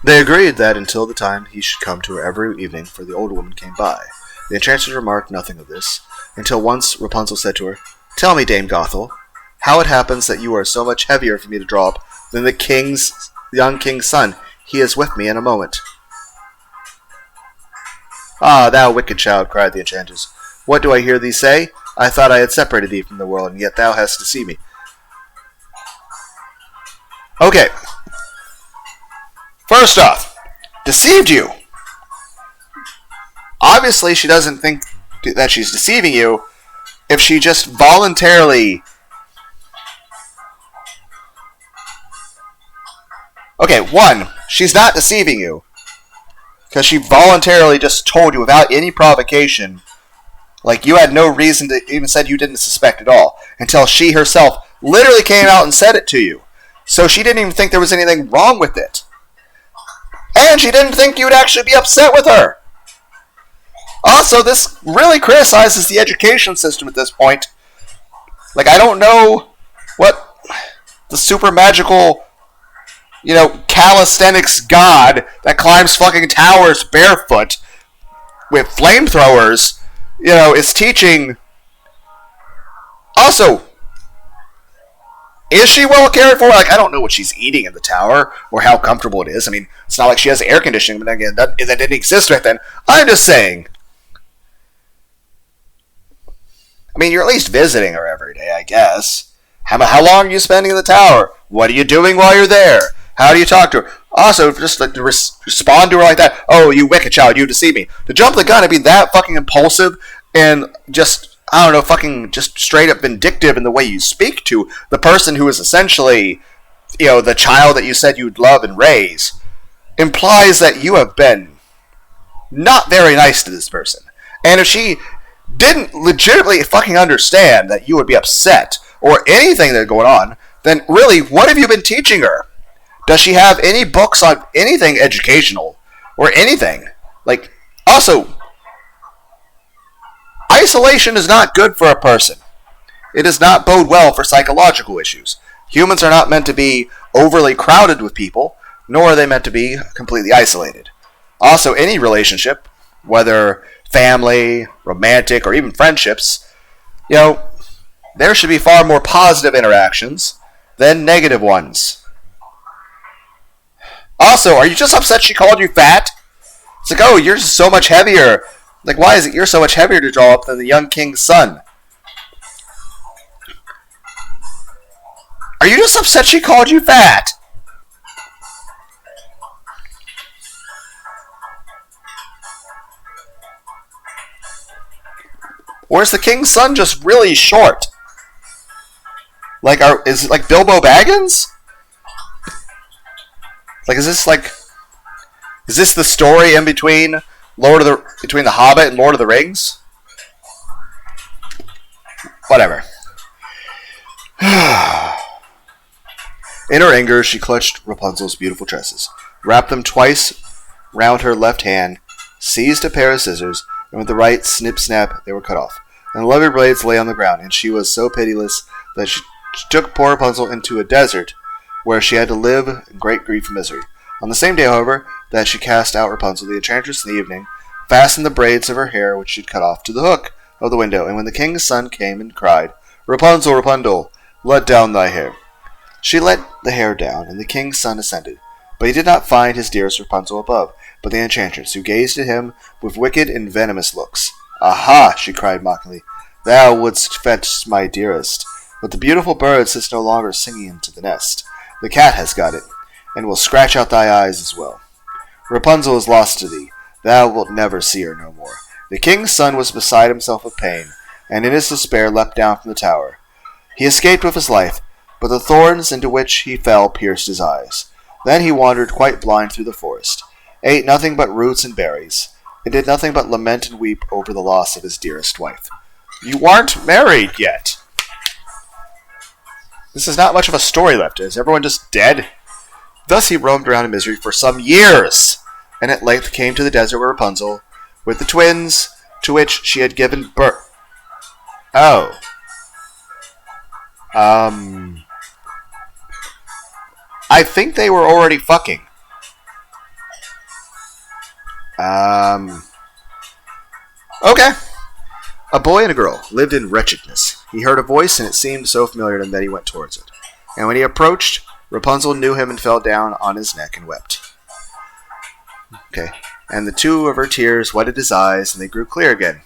They agreed that until the time he should come to her every evening, for the old woman came by. The enchantress remarked nothing of this, until once Rapunzel said to her, "Tell me, Dame Gothel, how it happens that you are so much heavier for me to draw up than the young king's son. He is with me in a moment." "Ah, thou wicked child," cried the enchantress. "What do I hear thee say? I thought I had separated thee from the world, and yet thou hast deceived me." Okay. First off, deceived you. Obviously, she doesn't think that she's deceiving you if she just voluntarily... Okay, one, she's not deceiving you because she voluntarily just told you without any provocation, you had no reason to even said you didn't suspect at all, until she herself literally came out and said it to you. So she didn't even think there was anything wrong with it. And she didn't think you'd actually be upset with her. Also, this really criticizes the education system at this point. Like, I don't know what the super magical, calisthenics god that climbs fucking towers barefoot with flamethrowers, is teaching. Also, is she well cared for? Like, I don't know what she's eating in the tower or how comfortable it is. I mean, it's not like she has air conditioning, but again, that didn't exist back then. I'm just saying. I mean, you're at least visiting her every day, I guess. How long are you spending in the tower? What are you doing while you're there? How do you talk to her? Also, just like to respond to her like that. Oh, you wicked child, you deceive me. To jump the gun and be that fucking impulsive and just, I don't know, fucking just straight up vindictive in the way you speak to the person who is essentially, the child that you said you'd love and raise, implies that you have been not very nice to this person. And if she didn't legitimately fucking understand that you would be upset or anything that's going on, then really, what have you been teaching her? Does she have any books on anything educational or anything? Like, also, isolation is not good for a person. It does not bode well for psychological issues. Humans are not meant to be overly crowded with people, nor are they meant to be completely isolated. Also, any relationship, whether family, romantic, or even friendships, there should be far more positive interactions than negative ones. Also, are you just upset she called you fat? It's like, oh, you're just so much heavier. Like, why is it you're so much heavier to draw up than the young king's son? Are you just upset she called you fat? Or is the king's son just really short? Like, is it like Bilbo Baggins? Like, is this the story in between between The Hobbit and Lord of the Rings? Whatever. In her anger, she clutched Rapunzel's beautiful tresses, wrapped them twice round her left hand, seized a pair of scissors, and with the right snip-snap, they were cut off. And the leather blades lay on the ground, and she was so pitiless that she took poor Rapunzel into a desert, where she had to live in great grief and misery. On the same day, however, that she cast out Rapunzel, the enchantress in the evening fastened the braids of her hair, which she had cut off, to the hook of the window. And when the king's son came and cried, "Rapunzel, Rapunzel, let down thy hair," she let the hair down, and the king's son ascended. But he did not find his dearest Rapunzel above, but the enchantress, who gazed at him with wicked and venomous looks. "Aha!" she cried mockingly, "thou wouldst fetch my dearest, but the beautiful bird sits no longer singing into the nest. The cat has got it, and will scratch out thy eyes as well. Rapunzel is lost to thee. Thou wilt never see her no more." The king's son was beside himself with pain, and in his despair leapt down from the tower. He escaped with his life, but the thorns into which he fell pierced his eyes. Then he wandered quite blind through the forest, ate nothing but roots and berries, and did nothing but lament and weep over the loss of his dearest wife. You aren't married yet. This is not much of a story left. Is everyone just dead? Thus he roamed around in misery for some years, and at length came to the desert where Rapunzel, with the twins to which she had given birth. Oh. I think they were already fucking. Okay. A boy and a girl lived in wretchedness. He heard a voice, and it seemed so familiar to him that he went towards it. And when he approached, Rapunzel knew him and fell down on his neck and wept. Okay. And the two of her tears wetted his eyes, and they grew clear again,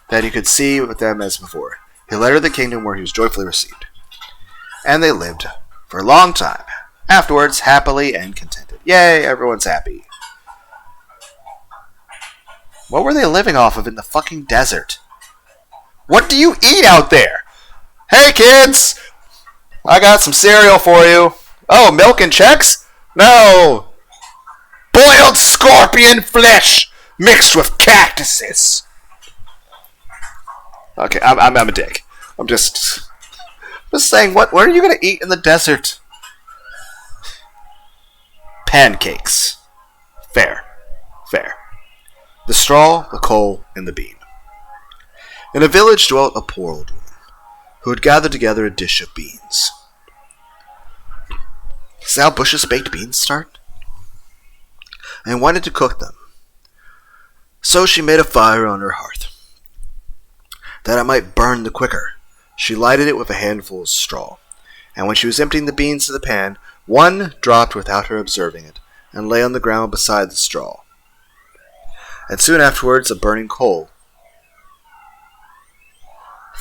that he could see with them as before. He led her to the kingdom where he was joyfully received. And they lived for a long time. Afterwards, happily and contented. Yay, everyone's happy. What were they living off of in the fucking desert? What do you eat out there? Hey, kids! I got some cereal for you. Oh, milk and Chex? No! Boiled scorpion flesh mixed with cactuses. Okay, I'm a dick. I'm just saying, what are you going to eat in the desert? Pancakes. Fair. Fair. The straw, the coal, and the bean. In a village dwelt a poor old woman, who had gathered together a dish of beans. See how Bush's baked beans start? And wanted to cook them. So she made a fire on her hearth. That it might burn the quicker, she lighted it with a handful of straw, and when she was emptying the beans to the pan, one dropped without her observing it, and lay on the ground beside the straw. And soon afterwards a burning coal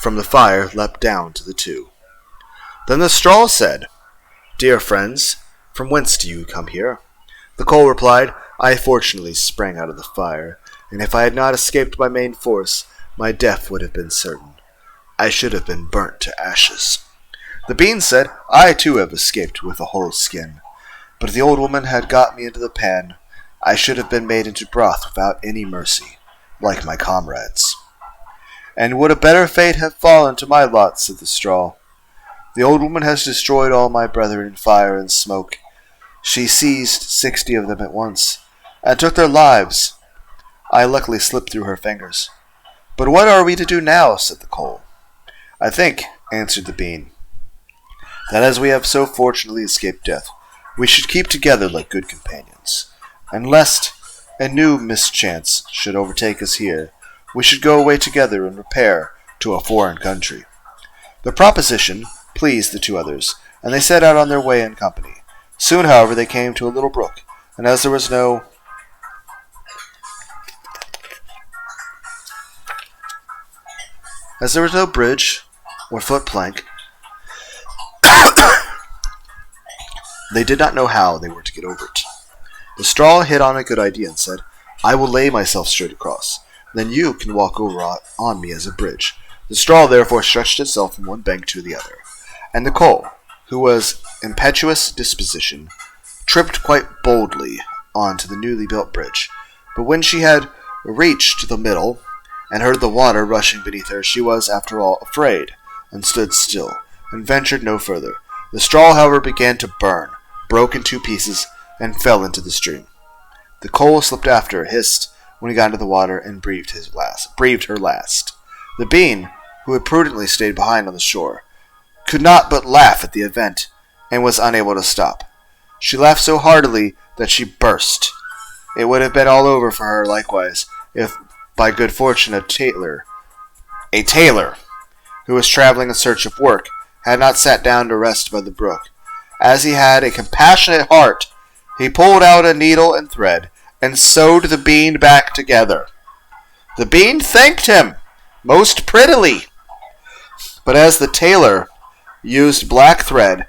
from the fire leapt down to the two. Then the straw said, "Dear friends, from whence do you come here?" The coal replied, "I fortunately sprang out of the fire, and if I had not escaped by main force, my death would have been certain. I should have been burnt to ashes." The bean said, "I too have escaped with a whole skin, but if the old woman had got me into the pan, I should have been made into broth without any mercy, like my comrades." "And would a better fate have fallen to my lot," said the straw. "The old woman has destroyed all my brethren in fire and smoke. She seized 60 of them at once, and took their lives. I luckily slipped through her fingers. But what are we to do now?" said the coal. "I think," answered the bean, "that as we have so fortunately escaped death, we should keep together like good companions, and lest a new mischance should overtake us here, we should go away together and repair to a foreign country." The proposition pleased the two others, and they set out on their way in company. Soon, however, they came to a little brook, and as there was no bridge or footplank, they did not know how they were to get over it. The straw hit on a good idea and said, "I will lay myself straight across. Then you can walk over on me as a bridge." The straw therefore stretched itself from one bank to the other, and the coal, who was impetuous disposition, tripped quite boldly on to the newly built bridge. But when she had reached the middle, and heard the water rushing beneath her, she was, after all, afraid, and stood still, and ventured no further. The straw, however, began to burn, broke in 2 pieces, and fell into the stream. The coal slipped after, hissed when he got into the water, and breathed her last. The bean, who had prudently stayed behind on the shore, could not but laugh at the event, and was unable to stop. She laughed so heartily that she burst. It would have been all over for her likewise, if by good fortune a tailor, who was traveling in search of work, had not sat down to rest by the brook. As he had a compassionate heart, he pulled out a needle and thread, and sewed the bean back together. The bean thanked him most prettily, but as the tailor used black thread,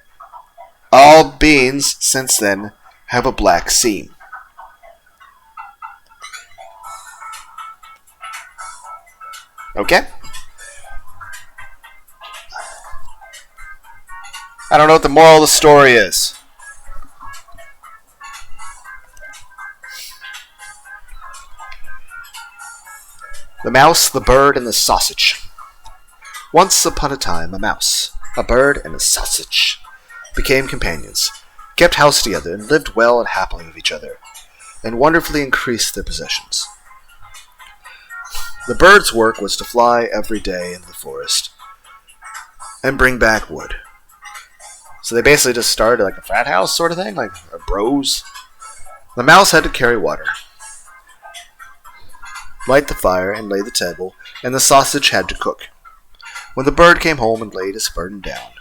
all beans since then have a black seam. Okay? I don't know what the moral of the story is. The Mouse, the Bird, and the Sausage. Once upon a time, a mouse, a bird, and a sausage became companions, kept house together, and lived well and happily with each other, and wonderfully increased their possessions. The bird's work was to fly every day into the forest and bring back wood. So they basically just started like a frat house sort of thing, like a bros. The mouse had to carry water, light the fire, and lay the table, and the sausage had to cook. When the bird came home and laid his burden down,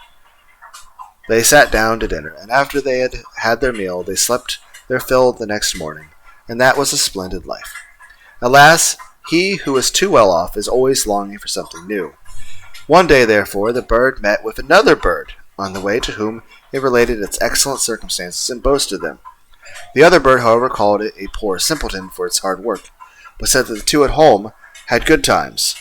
they sat down to dinner, and after they had had their meal, they slept their fill the next morning, and that was a splendid life. Alas, he who is too well off is always longing for something new. One day, therefore, the bird met with another bird on the way, to whom it related its excellent circumstances and boasted them. The other bird, however, called it a poor simpleton for its hard work, but said that the two at home had good times.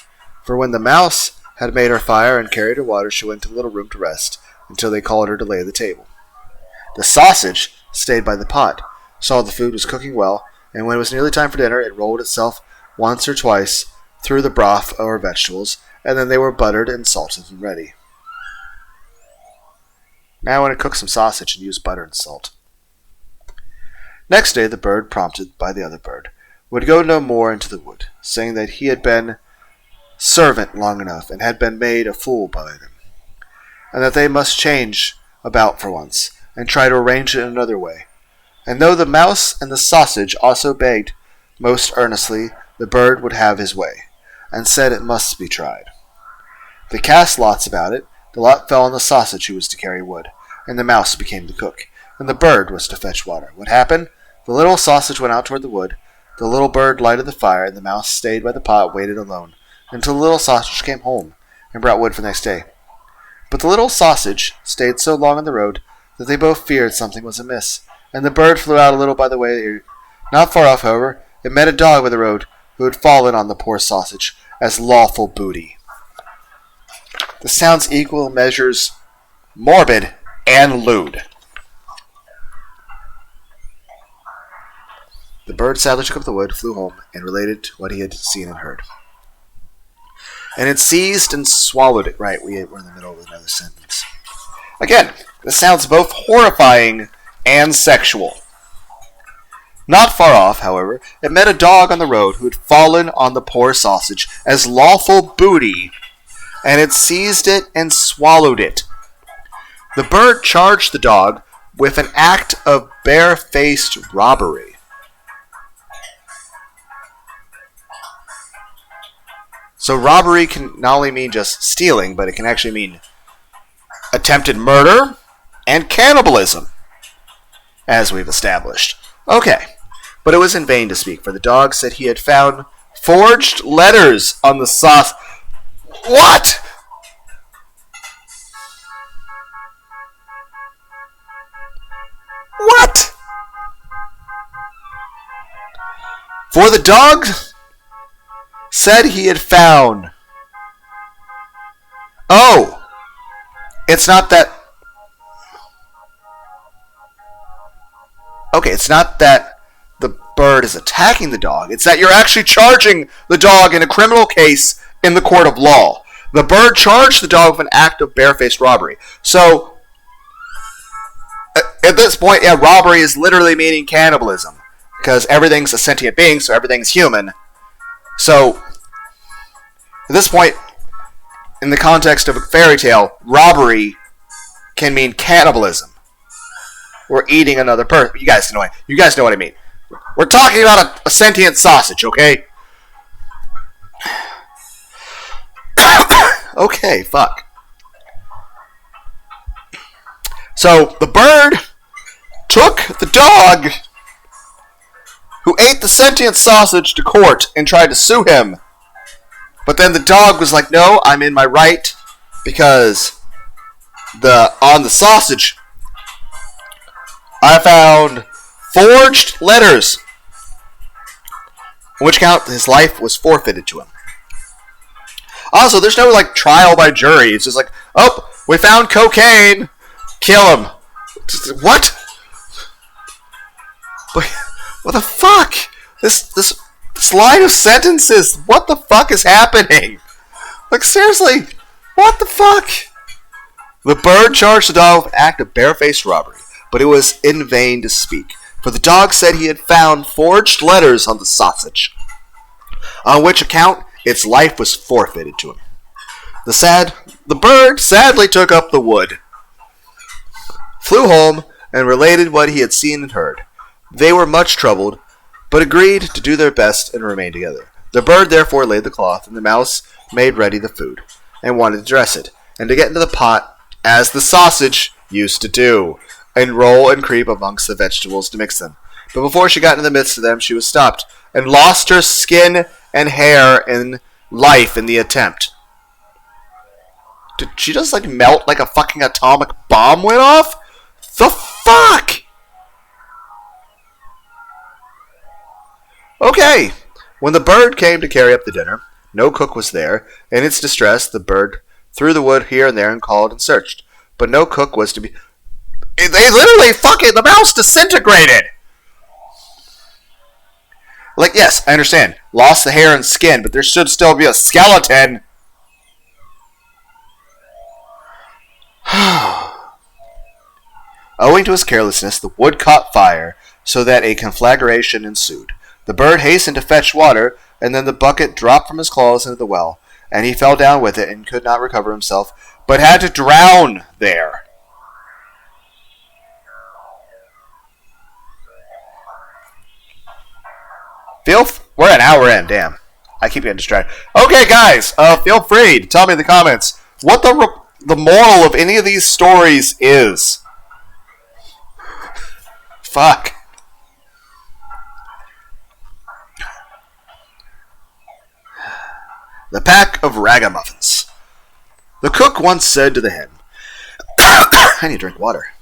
For when the mouse had made her fire and carried her water, she went to a little room to rest, until they called her to lay the table. The sausage stayed by the pot, saw the food was cooking well, and when it was nearly time for dinner, it rolled itself once or twice through the broth or vegetables, and then they were buttered and salted and ready. Now I want to cook some sausage and use butter and salt. Next day the bird, prompted by the other bird, would go no more into the wood, saying that he had been servant long enough and had been made a fool by them, and that they must change about for once, and try to arrange it another way. And though the mouse and the sausage also begged most earnestly, the bird would have his way, and said it must be tried. They cast lots about it. The lot fell on the sausage, who was to carry wood, and the mouse became the cook, and the bird was to fetch water. What happened? The little sausage went out toward the wood, the little bird lighted the fire, and the mouse stayed by the pot, waited alone, until the little sausage came home, and brought wood for the next day. But the little sausage stayed so long on the road that they both feared something was amiss, and the bird flew out a little by the way. Not far off, however, it met a dog by the road, who had fallen on the poor sausage as lawful booty. The sounds equal measures morbid and lewd. The bird sadly took up the wood, flew home, and related what he had seen and heard. And it seized and swallowed it. Right, we're in the middle of another sentence. Again, this sounds both horrifying and sexual. Not far off, however, it met a dog on the road who had fallen on the poor sausage as lawful booty, and it seized it and swallowed it. The bird charged the dog with an act of barefaced robbery. So robbery can not only mean just stealing, but it can actually mean attempted murder and cannibalism, as we've established. Okay, but it was in vain to speak, for the dog said he had found forged letters on the sauce. What? What? For the dog said he had found. Oh, it's not that. Okay, it's not that the bird is attacking the dog. It's that you're actually charging the dog in a criminal case in the court of law. The bird charged the dog with an act of barefaced robbery. So, at this point, yeah, robbery is literally meaning cannibalism, because everything's a sentient being, so everything's human. So, at this point, in the context of a fairy tale, robbery can mean cannibalism, or eating another person. You guys know what I mean. We're talking about a sentient sausage, okay? Okay, fuck. So, the bird took the dog who ate the sentient sausage to court and tried to sue him. But then the dog was like, no, I'm in my right, because on the sausage I found forged letters, on which count his life was forfeited to him. Also, there's no trial by jury. It's just like, oh, we found cocaine, kill him. What? What the fuck? This line of sentences. What the fuck is happening? Seriously, what the fuck? The bird charged the dog with an act of barefaced robbery, but it was in vain to speak, for the dog said he had found forged letters on the sausage, on which account its life was forfeited to him. The bird sadly took up the wood, flew home, and related what he had seen and heard. They were much troubled, but agreed to do their best and remain together. The bird therefore laid the cloth, and the mouse made ready the food, and wanted to dress it, and to get into the pot, as the sausage used to do, and roll and creep amongst the vegetables to mix them. But before she got into the midst of them, she was stopped, and lost her skin and hair and life in the attempt. Did she just melt like a fucking atomic bomb went off? The fuck? Okay. When the bird came to carry up the dinner, no cook was there. In its distress, the bird threw the wood here and there and called and searched. But no cook was to be... They literally the mouse disintegrated! Yes, I understand. Lost the hair and skin, but there should still be a skeleton. Owing to his carelessness, the wood caught fire, so that a conflagration ensued. The bird hastened to fetch water, and then the bucket dropped from his claws into the well, and he fell down with it and could not recover himself, but had to drown there. We're an hour in, damn. I keep getting distracted. Okay, guys, feel free to tell me in the comments what the moral of any of these stories is. Fuck. The pack of ragamuffins. The cook once said to the hen, I need to drink water.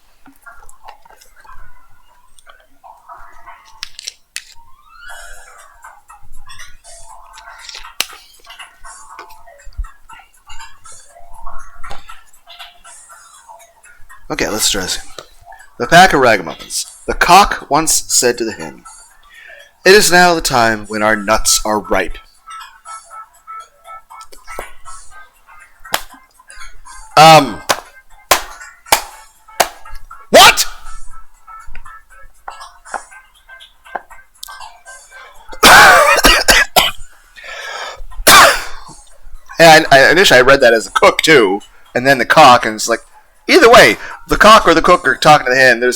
Okay, let's try this. The pack of ragamuffins. The cock once said to the hen, it is now the time when our nuts are ripe. What? And initially I read that as a cook too, and then the cock, and it's like, either way, the cock or the cook are talking to the hen. The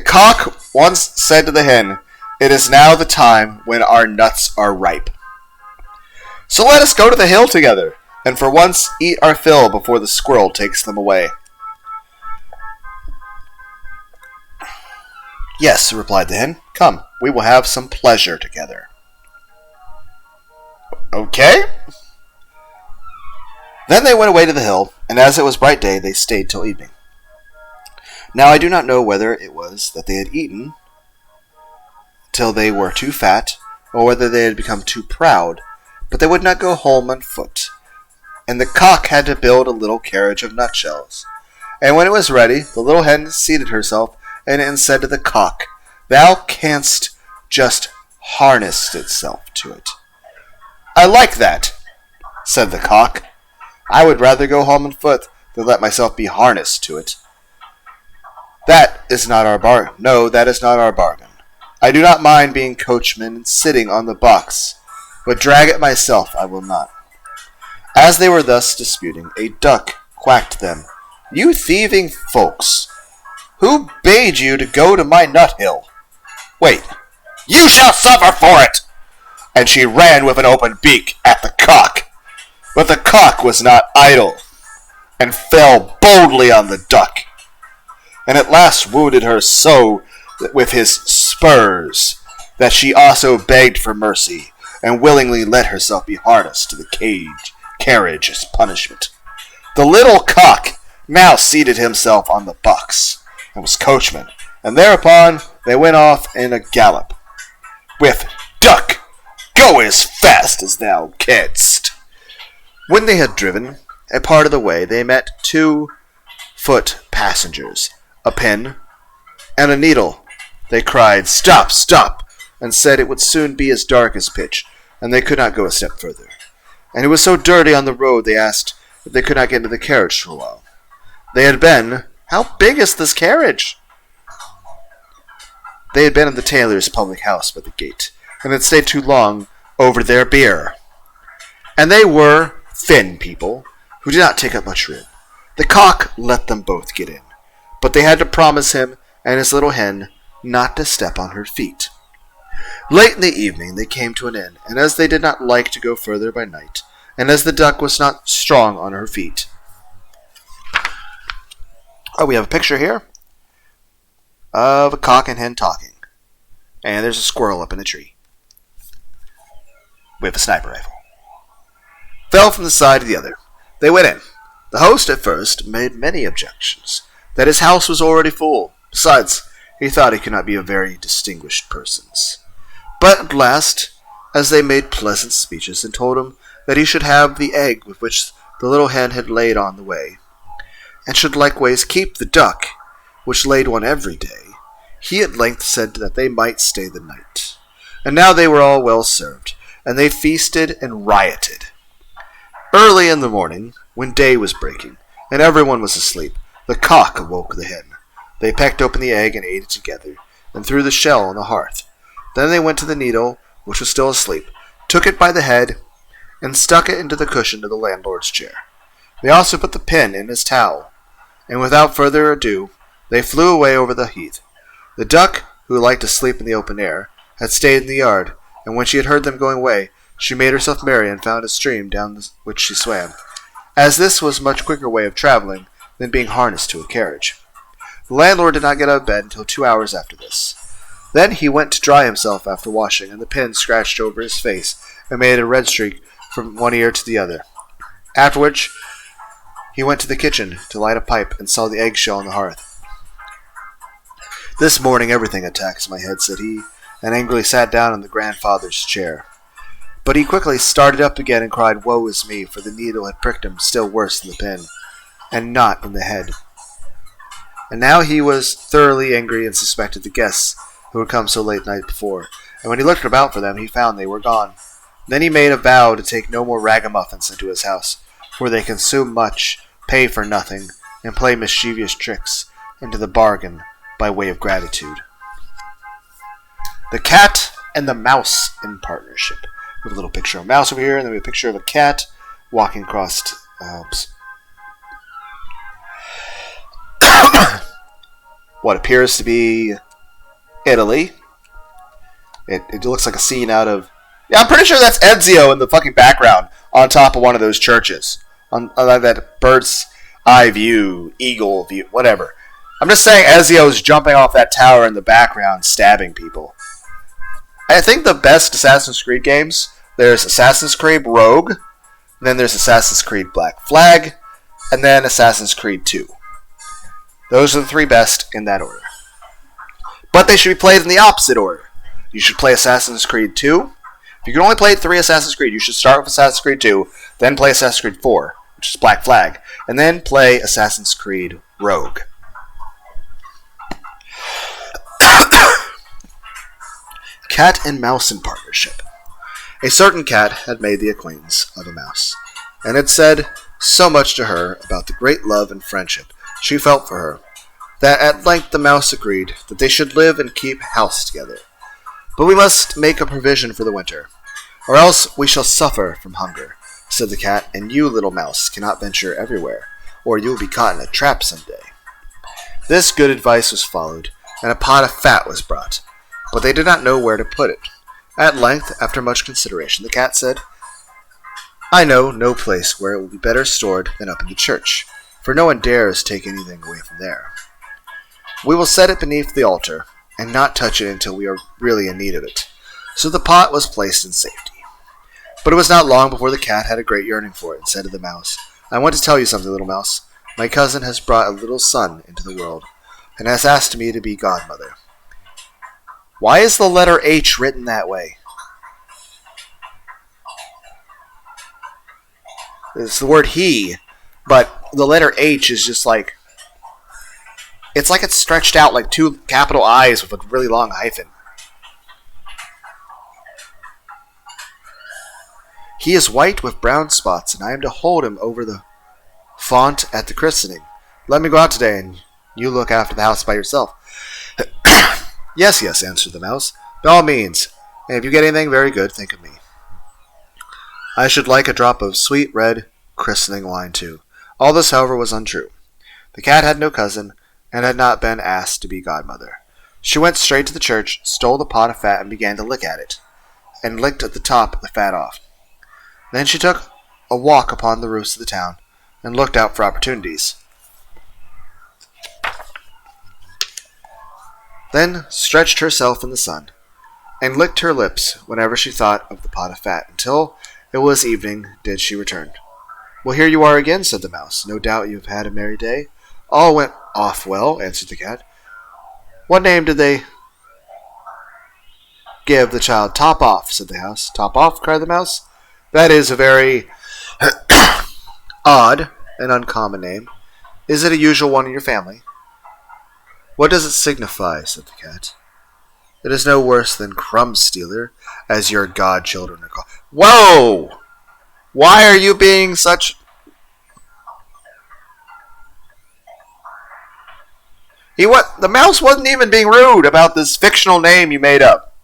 cock once said to the hen, it is now the time when our nuts are ripe. So let us go to the hill together, and for once eat our fill before the squirrel takes them away. Yes, replied the hen. Come, we will have some pleasure together. Okay. Then they went away to the hill, and as it was bright day, they stayed till evening. Now I do not know whether it was that they had eaten till they were too fat, or whether they had become too proud, but they would not go home on foot, and the cock had to build a little carriage of nutshells. And when it was ready, the little hen seated herself in it and said to the cock, thou canst just harness itself to it. I like that, said the cock. I would rather go home on foot than let myself be harnessed to it. That is not our bargain. No, that is not our bargain. I do not mind being coachman and sitting on the box, but drag it myself I will not. As they were thus disputing, a duck quacked them. You thieving folks! Who bade you to go to my nut hill? Wait, you shall suffer for it! And she ran with an open beak at the cock. But the cock was not idle, and fell boldly on the duck, and at last wounded her so with his spurs that she also begged for mercy, and willingly let herself be harnessed to the carriage as punishment. The little cock now seated himself on the box, and was coachman, and thereupon they went off in a gallop, with Duck, go as fast as thou canst. When they had driven a part of the way, they met 2 foot passengers, a pen, and a needle. They cried, Stop, stop, and said it would soon be as dark as pitch, and they could not go a step further. And it was so dirty on the road, they asked if they could not get into the carriage for a while. They had been, how big is this carriage? They had been in the tailor's public house by the gate, and had stayed too long over their beer. And they were thin people, who did not take up much room. The cock let them both get in, but they had to promise him and his little hen not to step on her feet. Late in the evening they came to an inn, and as they did not like to go further by night, and as the duck was not strong on her feet... Oh, we have a picture here of a cock and hen talking. And there's a squirrel up in a tree with a sniper rifle. Fell from the side of the other. They went in. The host at first made many objections, that his house was already full. Besides, he thought he could not be a very distinguished persons. But at last, as they made pleasant speeches and told him that he should have the egg with which the little hen had laid on the way, and should likewise keep the duck, which laid one every day, he at length said that they might stay the night. And now they were all well served, and they feasted and rioted. Early in the morning, when day was breaking, and everyone was asleep, the cock awoke the hen. They pecked open the egg and ate it together, and threw the shell on the hearth. Then they went to the needle, which was still asleep, took it by the head, and stuck it into the cushion of the landlord's chair. They also put the pin in his towel, and without further ado, they flew away over the heath. The duck, who liked to sleep in the open air, had stayed in the yard, and when she had heard them going away, she made herself merry and found a stream down which she swam, as this was a much quicker way of travelling than being harnessed to a carriage. The landlord did not get out of bed until 2 hours after this. Then he went to dry himself after washing, and the pin scratched over his face and made a red streak from one ear to the other. After which, he went to the kitchen to light a pipe and saw the eggshell on the hearth. "This morning everything attacks my head," said he, and angrily sat down in the grandfather's chair. But he quickly started up again and cried, "Woe is me," for the needle had pricked him still worse than the pin, and not in the head. And now he was thoroughly angry and suspected the guests who had come so late the night before, and when he looked about for them, he found they were gone. Then he made a vow to take no more ragamuffins into his house, for they consume much, pay for nothing, and play mischievous tricks into the bargain by way of gratitude. The cat and the mouse in partnership. We have a little picture of a mouse over here, and then we have a picture of a cat walking across what appears to be Italy. It looks like a scene out of... Yeah, I'm pretty sure that's Ezio in the fucking background on top of one of those churches. On that bird's eye view, eagle view, whatever. I'm just saying Ezio's jumping off that tower in the background, stabbing people. I think the best Assassin's Creed games, there's Assassin's Creed Rogue, then there's Assassin's Creed Black Flag, and then Assassin's Creed 2. Those are the three best in that order. But they should be played in the opposite order. You should play Assassin's Creed 2. If you can only play 3 Assassin's Creed, you should start with Assassin's Creed 2, then play Assassin's Creed 4, which is Black Flag, and then play Assassin's Creed Rogue. Cat and mouse in partnership. A certain cat had made the acquaintance of a mouse, and had said so much to her about the great love and friendship she felt for her, that at length the mouse agreed that they should live and keep house together. "But we must make a provision for the winter, or else we shall suffer from hunger," said the cat, "and you, little mouse, cannot venture everywhere, or you will be caught in a trap some day." This good advice was followed, and a pot of fat was brought, but they did not know where to put it. At length, after much consideration, the cat said, "I know no place where it will be better stored than up in the church, for no one dares take anything away from there. We will set it beneath the altar, and not touch it until we are really in need of it." So the pot was placed in safety. But it was not long before the cat had a great yearning for it, and said to the mouse, "I want to tell you something, little mouse. My cousin has brought a little son into the world, and has asked me to be godmother." Why is the letter H written that way? It's the word he, but the letter H is just like... It's like it's stretched out like 2 capital I's with a really long hyphen. "He is white with brown spots, and I am to hold him over the font at the christening. Let me go out today, and you look after the house by yourself." Yes, yes, answered the mouse. "By all means, and if you get anything very good, think of me. I should like a drop of sweet red christening wine, too." All this, however, was untrue. The cat had no cousin, and had not been asked to be godmother. She went straight to the church, stole the pot of fat, and began to lick at it, and licked at the top the fat off. Then she took a walk upon the roofs of the town, and looked out for opportunities. Then stretched herself in the sun, and licked her lips whenever she thought of the pot of fat, until it was evening did she return. "Well, here you are again," said the mouse. "No doubt you have had a merry day." "All went off well," answered the cat. "What name did they give the child?" "Top off," said the house. "Top off," cried the mouse. "That is a very odd and uncommon name. Is it a usual one in your family?" "What does it signify?" said the cat. "It is no worse than Crumb Stealer, as your godchildren are called." Whoa! Why are you being such... The mouse wasn't even being rude about this fictional name you made up.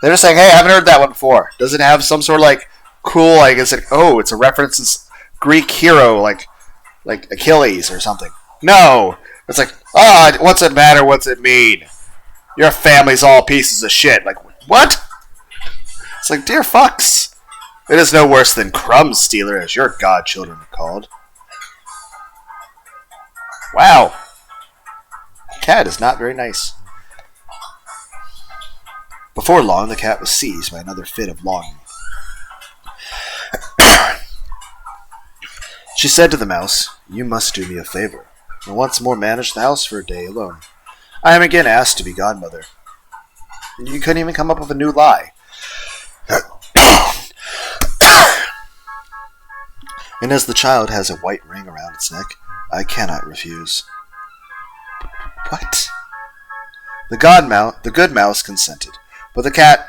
They're just saying, hey, I haven't heard that one before. Does it have some sort of like cool, like, is it, oh, it's a reference to Greek hero, like Achilles or something. No. It's like, what's it matter? What's it mean? Your family's all pieces of shit. Like, what? It's like, dear fucks. It is no worse than Crumb Stealer, as your godchildren are called. Wow. Cat is not very nice. Before long, the cat was seized by another fit of longing. She said to the mouse, you must do me a favor, and once more manage the house for a day alone. I am again asked to be godmother. And you couldn't even come up with a new lie. And as the child has a white ring around its neck, I cannot refuse. What? The good mouse consented, but the cat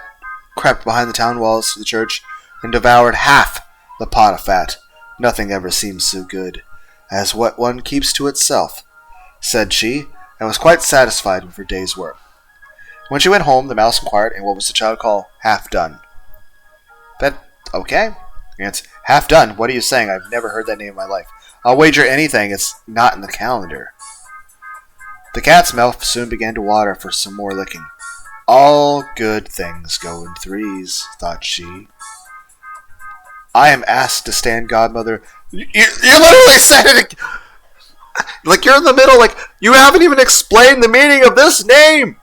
crept behind the town walls to the church and devoured half the pot of fat. Nothing ever seems so good as what one keeps to itself, said she, and was quite satisfied with her day's work. When she went home, the mouse inquired, and what was the child call half done? That, okay. It's half done. What are you saying? I've never heard that name in my life. I'll wager anything it's not in the calendar. The cat's mouth soon began to water for some more licking. All good things go in threes, thought she. I am asked to stand godmother. You literally said it. Like, you're in the middle. Like, you haven't even explained the meaning of this name.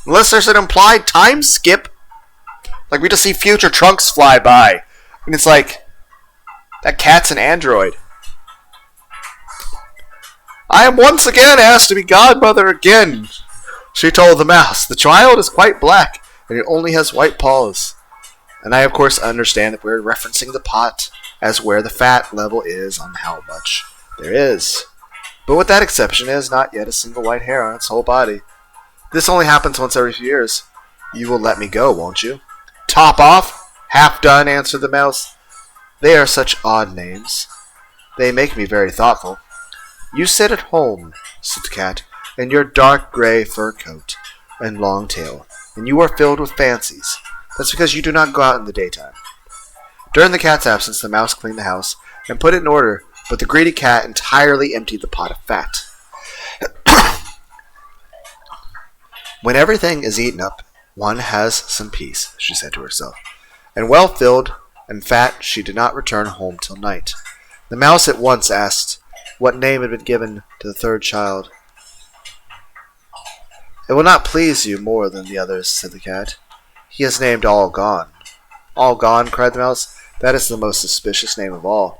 Unless there's an implied time skip. Like, we just see future Trunks fly by. And it's like, that cat's an android. I am once again asked to be godmother again, she told the mouse. The child is quite black, and it only has white paws. And I, of course, understand that we're referencing the pot as where the fat level is on how much there is. But with that exception, it has not yet a single white hair on its whole body. This only happens once every few years. You will let me go, won't you? Top off, half done, answered the mouse. They are such odd names. They make me very thoughtful. You sit at home, said the cat, in your dark gray fur coat and long tail, and you are filled with fancies. That's because you do not go out in the daytime. During the cat's absence, the mouse cleaned the house and put it in order, but the greedy cat entirely emptied the pot of fat. When everything is eaten up, one has some peace, she said to herself. And well filled and fat, she did not return home till night. The mouse at once asked what name had been given to the third child. It will not please you more than the others, said the cat. He is named All Gone. All Gone, cried the mouse. That is the most suspicious name of all.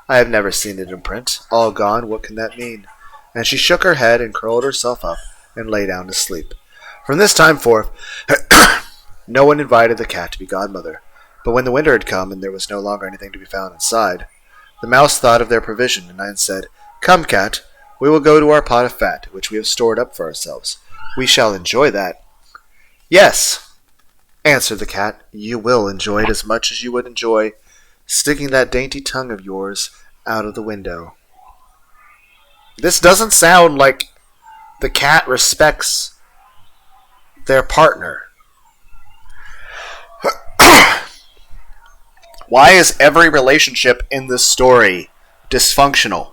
I have never seen it in print. All Gone, what can that mean? And she shook her head and curled herself up and lay down to sleep. From this time forth, no one invited the cat to be godmother. But when the winter had come and there was no longer anything to be found inside, the mouse thought of their provision and said, Come, cat, we will go to our pot of fat, which we have stored up for ourselves. We shall enjoy that. Yes, answered the cat, you will enjoy it as much as you would enjoy sticking that dainty tongue of yours out of the window. This doesn't sound like the cat respects their partner. Why is every relationship in this story dysfunctional?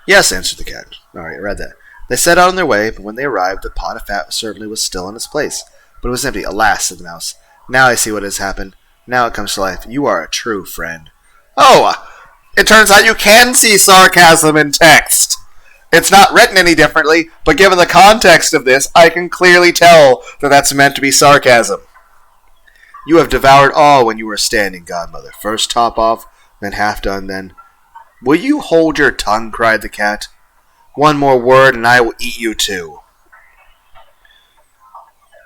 Yes, answered the cat. Alright, I read that. They set out on their way, but when they arrived, the pot of fat certainly was still in its place. But it was empty. Alas, said the mouse. Now I see what has happened. Now it comes to life. You are a true friend. Oh, it turns out you can see sarcasm in text. It's not written any differently, but given the context of this, I can clearly tell that that's meant to be sarcasm. You have devoured all when you were standing, godmother. First top off, then half done, then... Will you hold your tongue, cried the cat. One more word and I will eat you too.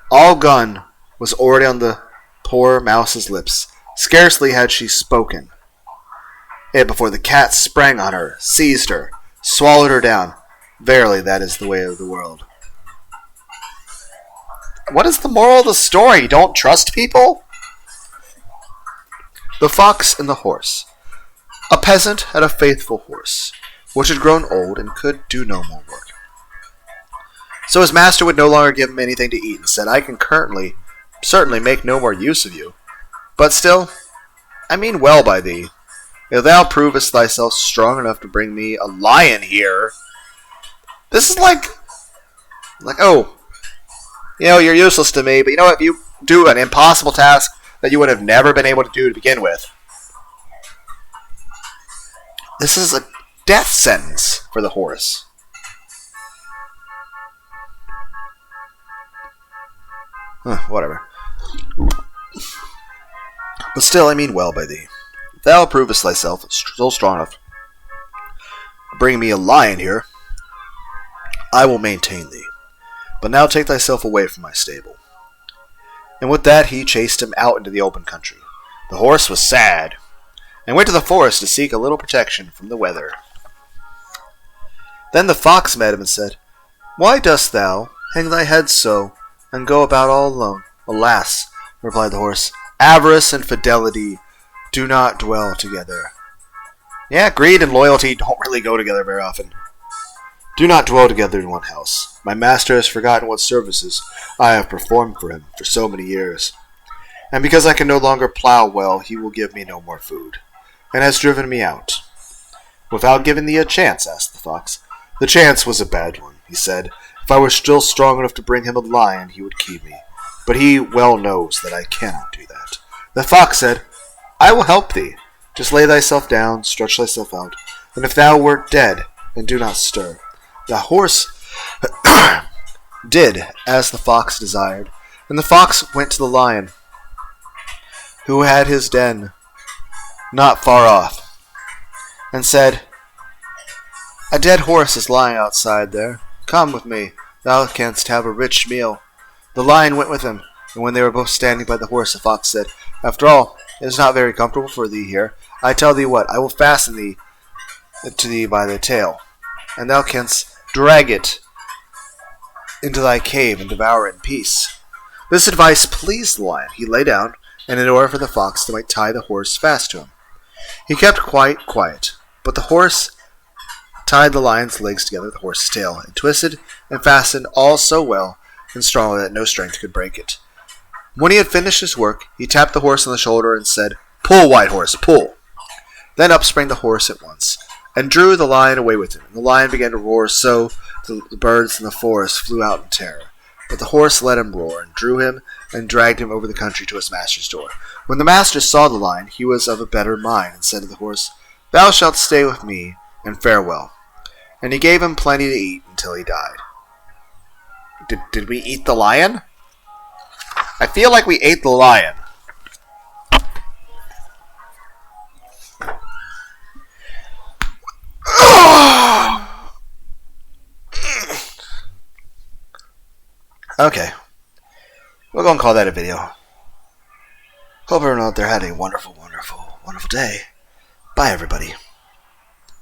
All Gone was already on the poor mouse's lips. Scarcely had she spoken, yet before the cat sprang on her, seized her, swallowed her down. Verily, that is the way of the world. What is the moral of the story? Don't trust people? The Fox and the Horse. A peasant had a faithful horse, which had grown old and could do no more work. So his master would no longer give him anything to eat, and said, I can certainly make no more use of you. But still, I mean well by thee. If thou provest thyself strong enough to bring me a lion here. This is like, oh, you're useless to me, but you know what? If you do an impossible task that you would have never been able to do to begin with. This is a death sentence for the horse. Whatever. But still, I mean well by thee. If thou provest thyself still strong enough to bring me a lion here, I will maintain thee. But now take thyself away from my stable. And with that he chased him out into the open country. The horse was sad, and went to the forest to seek a little protection from the weather. Then the fox met him and said, Why dost thou hang thy head so, and go about all alone? Alas, replied the horse, avarice and fidelity do not dwell together. Yeah, greed and loyalty don't really go together very often. Do not dwell together in one house. My master has forgotten what services I have performed for him for so many years. And because I can no longer plow well, he will give me no more food, and has driven me out. Without giving thee a chance, asked the fox. The chance was a bad one, he said. If I were still strong enough to bring him a lion, he would keep me. But he well knows that I cannot do that. The fox said, I will help thee. Just lay thyself down, stretch thyself out, and if thou wert dead, then do not stir. The horse did as the fox desired, and the fox went to the lion, who had his den not far off, and said, A dead horse is lying outside there. Come with me, thou canst have a rich meal. The lion went with him, and when they were both standing by the horse, the fox said, After all, it is not very comfortable for thee here. I tell thee what, I will fasten thee to thee by the tail, and thou canst drag it into thy cave and devour it in peace. This advice pleased the lion. He lay down, and in order for the fox to might tie the horse fast to him. He kept quite quiet, but the horse tied the lion's legs together with the horse's tail, and twisted and fastened all so well and strongly that no strength could break it. When he had finished his work, he tapped the horse on the shoulder and said, Pull, white horse, pull. Then up sprang the horse at once, and drew the lion away with him. And the lion began to roar so that the birds in the forest flew out in terror. But the horse let him roar, and drew him, and dragged him over the country to his master's door. When the master saw the lion, he was of a better mind, and said to the horse, Thou shalt stay with me, and farewell. And he gave him plenty to eat until he died. Did we eat the lion? I feel like we ate the lion. Okay. We're going to call that a video. Hope everyone out there had a wonderful, wonderful, wonderful day. Bye, everybody.